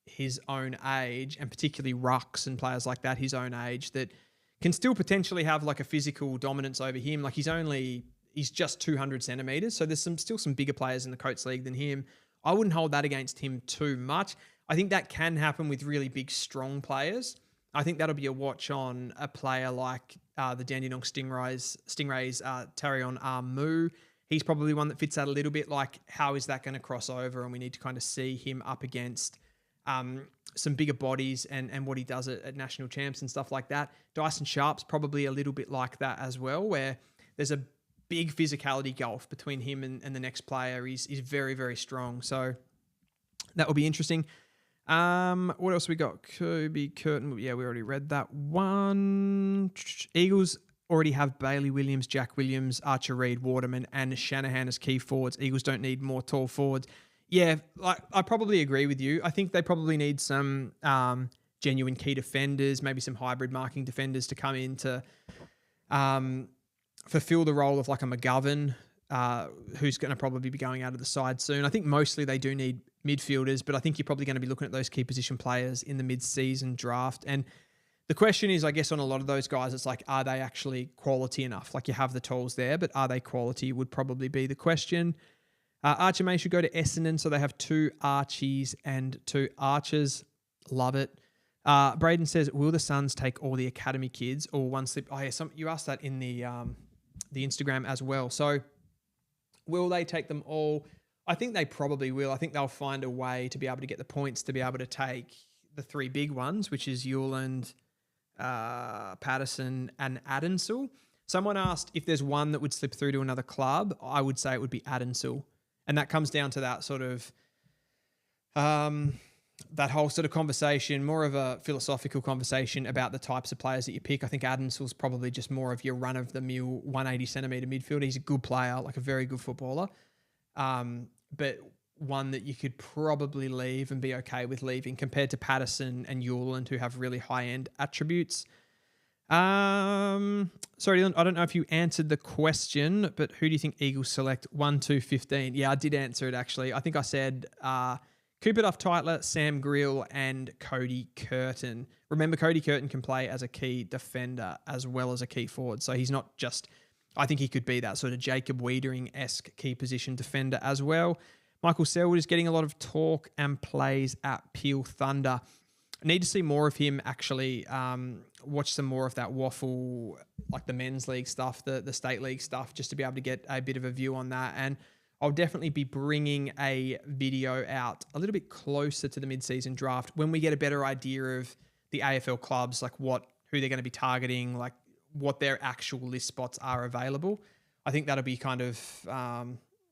his own age, and particularly rucks and players like that, his own age, that can still potentially have like a physical dominance over him. Like, he's just 200 centimeters. So there's still some bigger players in the Coates League than him. I wouldn't hold that against him too much. I think that can happen with really big, strong players. I think that'll be a watch on a player like the Dandenong Stingrays, Tarion Armu. He's probably one that fits that a little bit. Like, how is that going to cross over? And we need to kind of see him up against some bigger bodies and what he does at national champs and stuff like that. Dyson Sharp's probably a little bit like that as well, where there's a big physicality gulf between him and the next player. He's very, very strong. So that will be interesting. What else we got? Kirby Curtin. Yeah, we already read that one. Eagles already have Bailey Williams, Jack Williams, Archer Reed, Waterman, and Shanahan as key forwards. Eagles don't need more tall forwards. Yeah, I probably agree with you. I think they probably need some genuine key defenders, maybe some hybrid marking defenders to come in to fulfill the role of like a McGovern, who's going to probably be going out of the side soon. I think mostly they do need midfielders, but I think you're probably going to be looking at those key position players in the mid-season draft. And the question is, I guess, on a lot of those guys, it's like, are they actually quality enough? Like, you have the tools there, but are they quality would probably be the question. Archer May should go to Essendon, so they have 2 Archies and 2 Archers. Love it. Braden says, will the Suns take all the academy kids or one slip? Oh, yeah, you asked that in the Instagram as well. So will they take them all? I think they probably will. I think they'll find a way to be able to get the points to be able to take the 3 big ones, which is Yuland, Patterson, and Adensel. Someone asked if there's one that would slip through to another club. I would say it would be Adensel. And that comes down to that sort of, that whole sort of conversation, more of a philosophical conversation about the types of players that you pick. I think Adensel's probably just more of your run-of-the-mill 180-centimetre midfielder. He's a good player, like a very good footballer, but one that you could probably leave and be okay with leaving compared to Patterson and Yuland, who have really high-end attributes. Sorry, Dylan, I don't know if you answered the question, but who do you think Eagles select 1, 2, 15? Yeah, I did answer it actually. I think I said Cooper Duff-Tytler, Sam Grill, and Cody Curtin. Remember, Cody Curtin can play as a key defender as well as a key forward. So he's not just, I think he could be that sort of Jacob Wiedering-esque key position defender as well. Michael Selwood is getting a lot of talk and plays at Peel Thunder. I need to see more of him actually, watch some more of that waffle, like the men's league stuff, the state league stuff, just to be able to get a bit of a view on that. And I'll definitely be bringing a video out a little bit closer to the mid-season draft when we get a better idea of the AFL clubs, like who they're going to be targeting, like what their actual list spots are available. I think that'll be kind of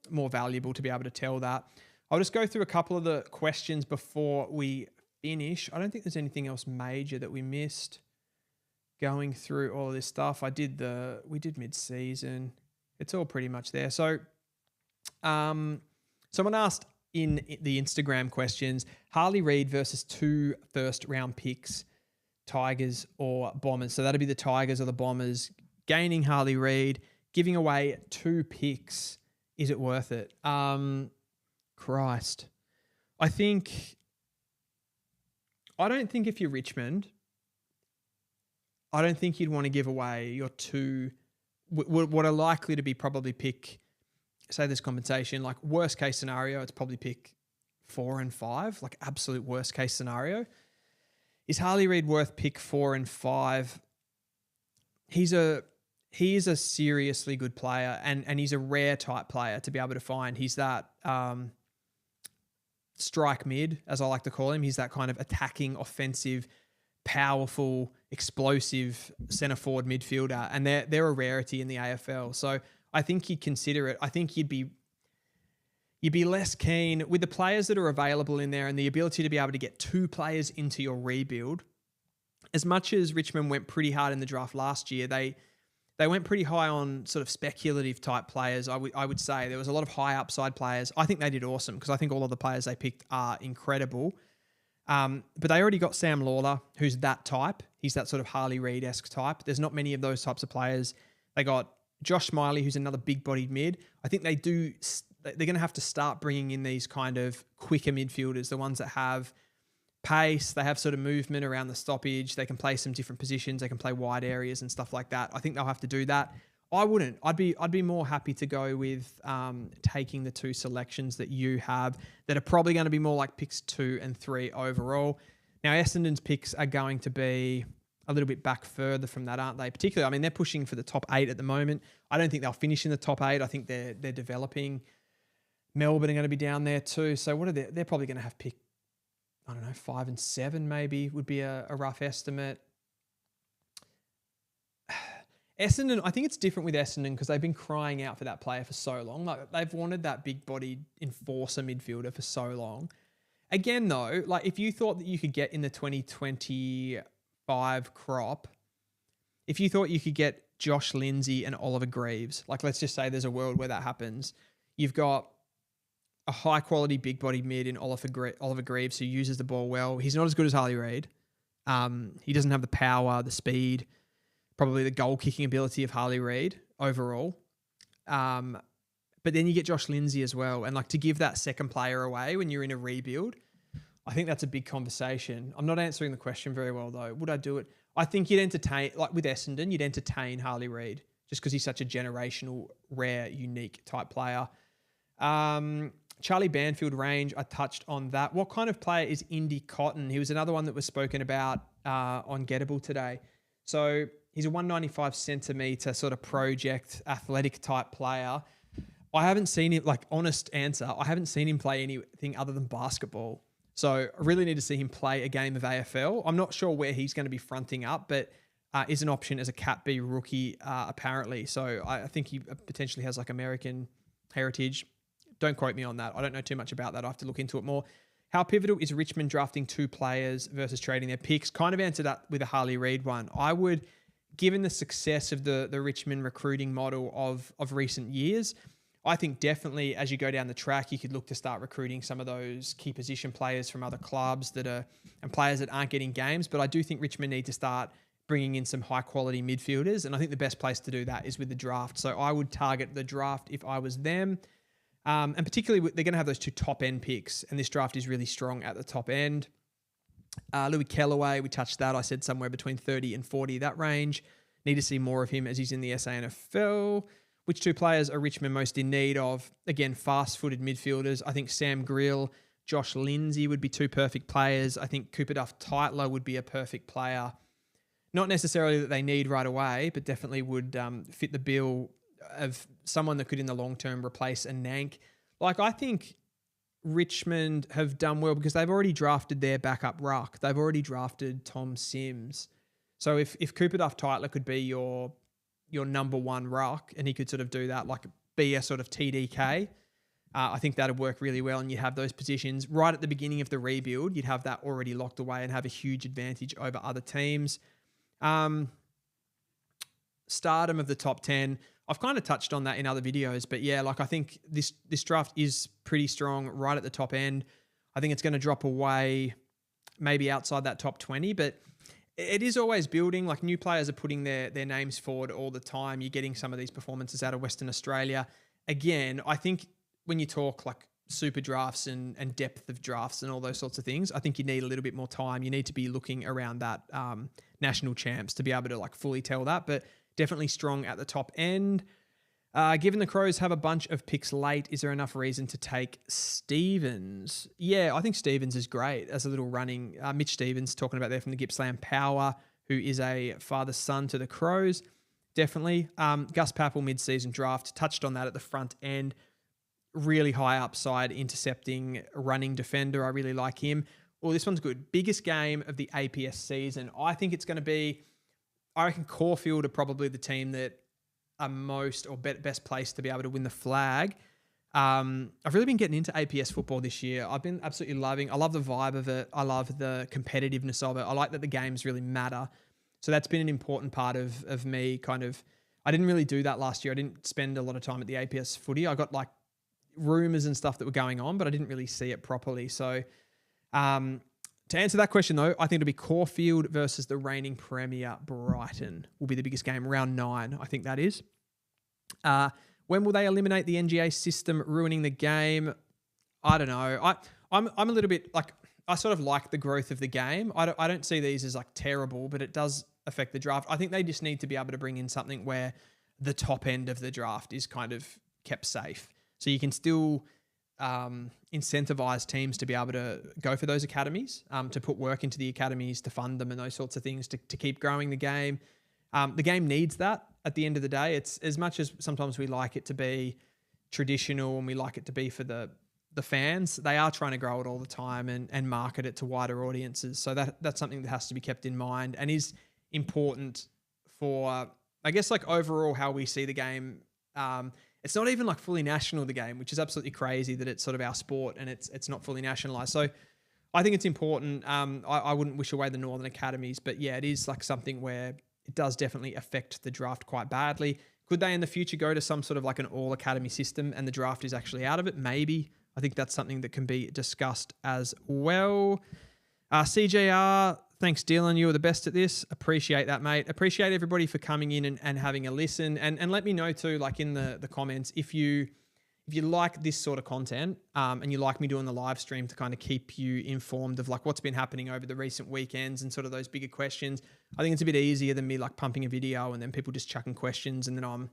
more valuable to be able to tell that. I'll just go through a couple of the questions before we finish. I don't think there's anything else major that we missed going through all of this stuff. We did mid-season. It's all pretty much there. So someone asked in the Instagram questions, Harley Reid versus 2 first-round picks, Tigers or Bombers. So that'll be the Tigers or the Bombers gaining Harley Reid, giving away 2 picks. Is it worth it? Christ. I don't think if you're Richmond, I don't think you'd want to give away your 2, what are likely to be probably pick, say there's compensation, like worst case scenario, it's probably pick 4 and 5, like absolute worst case scenario. Is Harley Reid worth pick 4 and 5? He is a seriously good player and he's a rare type player to be able to find. He's that strike mid, as I like to call him. He's that kind of attacking, offensive, powerful, explosive centre forward midfielder, and they're a rarity in the AFL. So I think you'd consider it. I think you'd you'd be less keen with the players that are available in there and the ability to be able to get 2 players into your rebuild. As much as Richmond went pretty hard in the draft last year, they went pretty high on sort of speculative type players. I would say there was a lot of high upside players. I think they did awesome because I think all of the players they picked are incredible. But they already got Sam Lawler, who's that type. He's that sort of Harley Reid-esque type. There's not many of those types of players. They got Josh Smiley, who's another big-bodied mid. I think they're going to have to start bringing in these kind of quicker midfielders, the ones that have pace, they have sort of movement around the stoppage, they can play some different positions, they can play wide areas and stuff like that. I think they'll have to do that. I wouldn't. I'd be more happy to go with taking the 2 selections that you have that are probably going to be more like picks 2 and 3 overall. Now, Essendon's picks are going to be a little bit back further from that, aren't they? Particularly, I mean, they're pushing for the top 8 at the moment. I don't think they'll finish in the top 8. I think they're developing. Melbourne are going to be down there too. So what are they? They're probably going to have pick, I don't know, 5 and 7 maybe would be a rough estimate. Essendon, I think it's different with Essendon because they've been crying out for that player for so long. Like they've wanted that big-bodied enforcer midfielder for so long. Again, though, like if you thought that you could get in the 2025 crop, if you thought you could get Josh Lindsay and Oliver Greaves, like let's just say there's a world where that happens, you've got a high-quality, big-bodied mid in Oliver Greaves who uses the ball well. He's not as good as Harley Reid. He doesn't have the power, the speed, probably the goal-kicking ability of Harley Reid overall. But then you get Josh Lindsay as well. And like to give that second player away when you're in a rebuild, I think that's a big conversation. I'm not answering the question very well, though. Would I do it? I think you'd entertain, like with Essendon, you'd entertain Harley Reid just because he's such a generational, rare, unique type player. Charlie Banfield range, I touched on that. What kind of player is Indy Cotton? He was another one that was spoken about on Gettable today. So he's a 195 centimetre sort of project athletic type player. I haven't seen him, like honest answer, I haven't seen him play anything other than basketball. So I really need to see him play a game of AFL. I'm not sure where he's going to be fronting up, but is an option as a Cat B rookie apparently. So I think he potentially has like American heritage. Don't quote me on that. I don't know too much about that. I have to look into it more. How pivotal is Richmond drafting 2 players versus trading their picks? Kind of answered that with a Harley Reid one. I would, given the success of the Richmond recruiting model of recent years, I think definitely as you go down the track, you could look to start recruiting some of those key position players from other clubs and players that aren't getting games. But I do think Richmond need to start bringing in some high quality midfielders. And I think the best place to do that is with the draft. So I would target the draft if I was them. And particularly, they're going to have those 2 top-end picks, and this draft is really strong at the top end. Louis Kellaway, we touched that. I said somewhere between 30 and 40, that range. Need to see more of him as he's in the SANFL. Which 2 players are Richmond most in need of? Again, fast-footed midfielders. I think Sam Grill, Josh Lindsay would be 2 perfect players. I think Cooper Duff-Tytler would be a perfect player. Not necessarily that they need right away, but definitely would fit the bill of someone that could in the long term replace a Nank. Like I think Richmond have done well because they've already drafted their backup ruck. They've already drafted Tom Sims. So if Cooper Duff-Tytler could be your number 1 ruck and he could sort of do that, like be a sort of TDK, I think that'd work really well. And you have those positions right at the beginning of the rebuild. You'd have that already locked away and have a huge advantage over other teams. Stardom of the top 10. I've kind of touched on that in other videos, but yeah, like I think this draft is pretty strong right at the top end. I think it's going to drop away maybe outside that top 20, but it is always building. Like new players are putting their names forward all the time. You're getting some of these performances out of Western Australia. Again, I think when you talk like super drafts and depth of drafts and all those sorts of things, I think you need a little bit more time. You need to be looking around that national champs to be able to like fully tell that, but definitely strong at the top end. Given the Crows have a bunch of picks late, is there enough reason to take Stevens? Yeah, I think Stevens is great as a little running. Mitch Stevens talking about there from the Gippsland Power, who is a father-son to the Crows. Definitely. Gus Papel mid-season draft, touched on that at the front end. Really high upside, intercepting, running defender. I really like him. Oh, this one's good. Biggest game of the APS season. I think it's going to be, I reckon Caulfield are probably the team that are most or best placed to be able to win the flag. I've really been getting into APS football this year. I've been absolutely loving. I love the vibe of it. I love the competitiveness of it. I like that the games really matter. So that's been an important part of me kind of. I didn't really do that last year. I didn't spend a lot of time at the APS footy. I got like rumors and stuff that were going on, but I didn't really see it properly. So to answer that question though, I think it'll be Caulfield versus the reigning premier Brighton will be the biggest game, round 9. I think that is. When will they eliminate the NGA system ruining the game? I don't know. I'm a little bit like, I sort of like the growth of the game. I don't see these as like terrible, but it does affect the draft. I think they just need to be able to bring in something where the top end of the draft is kind of kept safe. So you can still incentivize teams to be able to go for those academies, to put work into the academies, to fund them and those sorts of things to keep growing the game. The game needs that at the end of the day. It's as much as sometimes we like it to be traditional and we like it to be for the fans, they are trying to grow it all the time and market it to wider audiences. So that's something that has to be kept in mind and is important for, I guess, like overall how we see the game. It's not even like fully national, the game, which is absolutely crazy that it's sort of our sport and it's not fully nationalized. So I think it's important. I wouldn't wish away the Northern Academies, but yeah, it is like something where it does definitely affect the draft quite badly. Could they in the future go to some sort of like an all academy system and the draft is actually out of it? Maybe. I think that's something that can be discussed as well. CJR, thanks Dylan. You were the best at this. Appreciate that, mate. Appreciate everybody for coming in and having a listen. And let me know too, like in the comments, if you like this sort of content and you like me doing the live stream to kind of keep you informed of like what's been happening over the recent weekends and sort of those bigger questions. I think it's a bit easier than me like pumping a video and then people just chucking questions and then I'm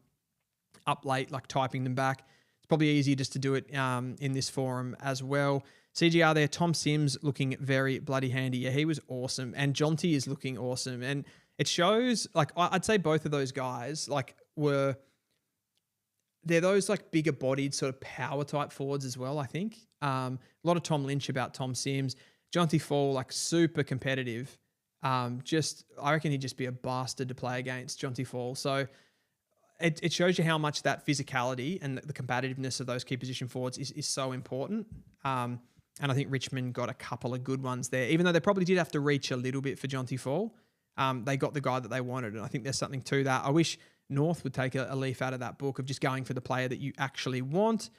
up late like typing them back. It's probably easier just to do it in this forum as well. CGR there, Tom Sims looking very bloody handy. Yeah, he was awesome. And Jonty is looking awesome. And it shows, like, I'd say both of those guys, like, they're those, like, bigger bodied sort of power type forwards as well, I think. A lot of Tom Lynch about Tom Sims. Jonty Fall, like, super competitive. I reckon he'd just be a bastard to play against, Jonty Fall. So it shows you how much that physicality and the combativeness of those key position forwards is so important. And I think Richmond got a couple of good ones there, even though they probably did have to reach a little bit for Jonty Fall. They got the guy that they wanted, and I think there's something to that. I wish North would take a leaf out of that book of just going for the player that you actually want.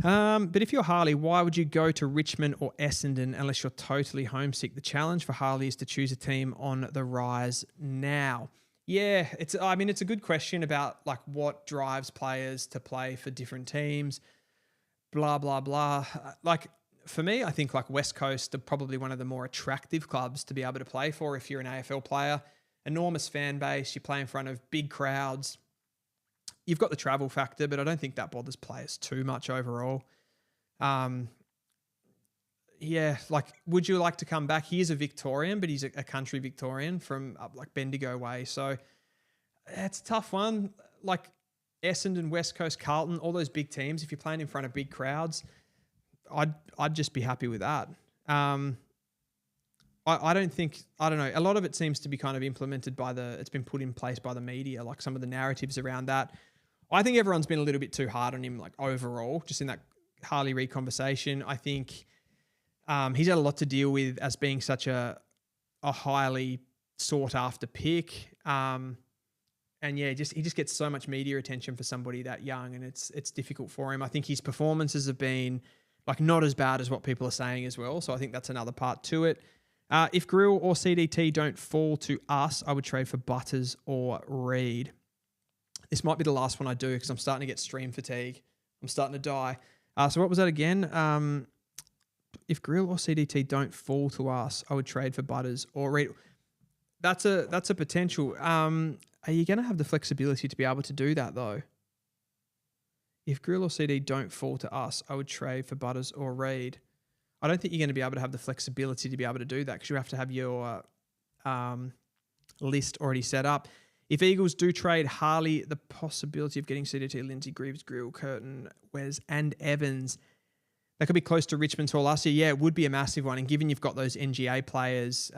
But if you're Harley, why would you go to Richmond or Essendon unless you're totally homesick? The challenge for Harley is to choose a team on the rise now. Yeah, it's a good question about like what drives players to play for different teams, blah, blah, blah. Like for me, I think like West Coast are probably one of the more attractive clubs to be able to play for if you're an AFL player. Enormous fan base, you play in front of big crowds. You've got the travel factor, but I don't think that bothers players too much overall. Yeah, like, would you like to come back? He is a Victorian, but he's a country Victorian from up like Bendigo way. So it's a tough one. Like Essendon, West Coast, Carlton, all those big teams, if you're playing in front of big crowds, I'd just be happy with that. I don't know. A lot of it seems to be kind of implemented it's been put in place by the media, like some of the narratives around that. I think everyone's been a little bit too hard on him, like overall, just in that Harley Reid conversation. I think he's had a lot to deal with as being such a highly sought after pick. And yeah, he just gets so much media attention for somebody that young, and it's difficult for him. I think his performances have been like not as bad as what people are saying as well. So I think that's another part to it. If Grill or CDT don't fall to us, I would trade for Butters or Reed. This might be the last one I do because I'm starting to get stream fatigue. I'm starting to die. So what was that again? If Grill or CDT don't fall to us, I would trade for Butters or Reed. That's a potential. Are you going to have the flexibility to be able to do that though? If Grill or CD don't fall to us, I would trade for Butters or Reed. I don't think you're going to be able to have the flexibility to be able to do that because you have to have your list already set up. If Eagles do trade Harley, the possibility of getting CDT, Lindsay, Greaves, Grill, Curtin, Wes and Evans, that could be close to Richmond's haul last year. Yeah, it would be a massive one. And given you've got those NGA players,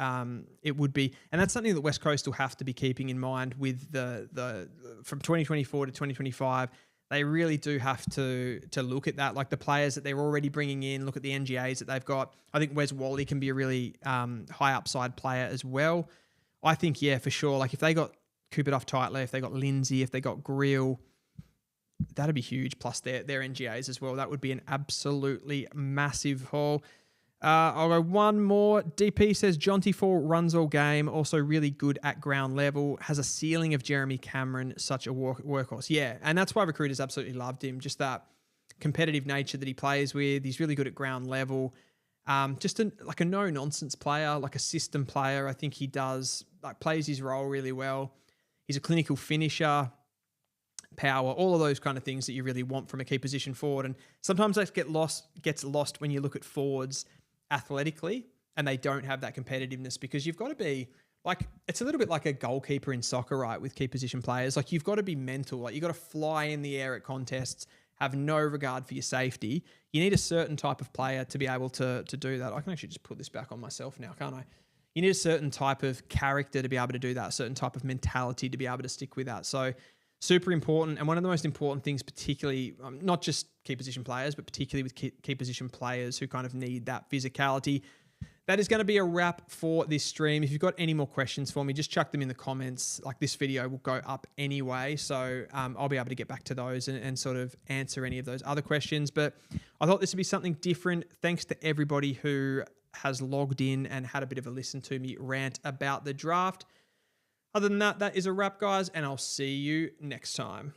it would be. And that's something that West Coast will have to be keeping in mind with the from 2024 to 2025. they really do have to look at that, like the players that they're already bringing in, look at the NGAs that they've got. I think Wes Wally can be a really high upside player as well. I think, yeah, for sure. Like if they got Cooper Duff-Tytler, if they got Lindsay, if they got Grill, that'd be huge. Plus their NGAs as well. That would be an absolutely massive haul. I'll go one more. DP says Jonty Fall runs all game, also really good at ground level, has a ceiling of Jeremy Cameron, such a workhorse. Yeah, and that's why recruiters absolutely loved him. Just that competitive nature that he plays with. He's really good at ground level. Just like a no-nonsense player, like a system player. I think he does, like, plays his role really well. He's a clinical finisher, power, all of those kind of things that you really want from a key position forward. And sometimes that gets lost when you look at forwards athletically and they don't have that competitiveness, because you've got to be like, it's a little bit like a goalkeeper in soccer, right? With key position players, like you've got to be mental, like you've got to fly in the air at contests, have no regard for your safety. You need a certain type of player to be able to do that. I can actually just put this back on myself now, can't I? You need a certain type of character to be able to do that, a certain type of mentality to be able to stick with that. So super important. And one of the most important things, particularly, not just key position players, but particularly with key position players who kind of need that physicality. That is going to be a wrap for this stream. If you've got any more questions for me, just chuck them in the comments. Like, this video will go up anyway, so I'll be able to get back to those and sort of answer any of those other questions. But I thought this would be something different. Thanks to everybody who has logged in and had a bit of a listen to me rant about the draft. Other than that, that is a wrap, guys, and I'll see you next time.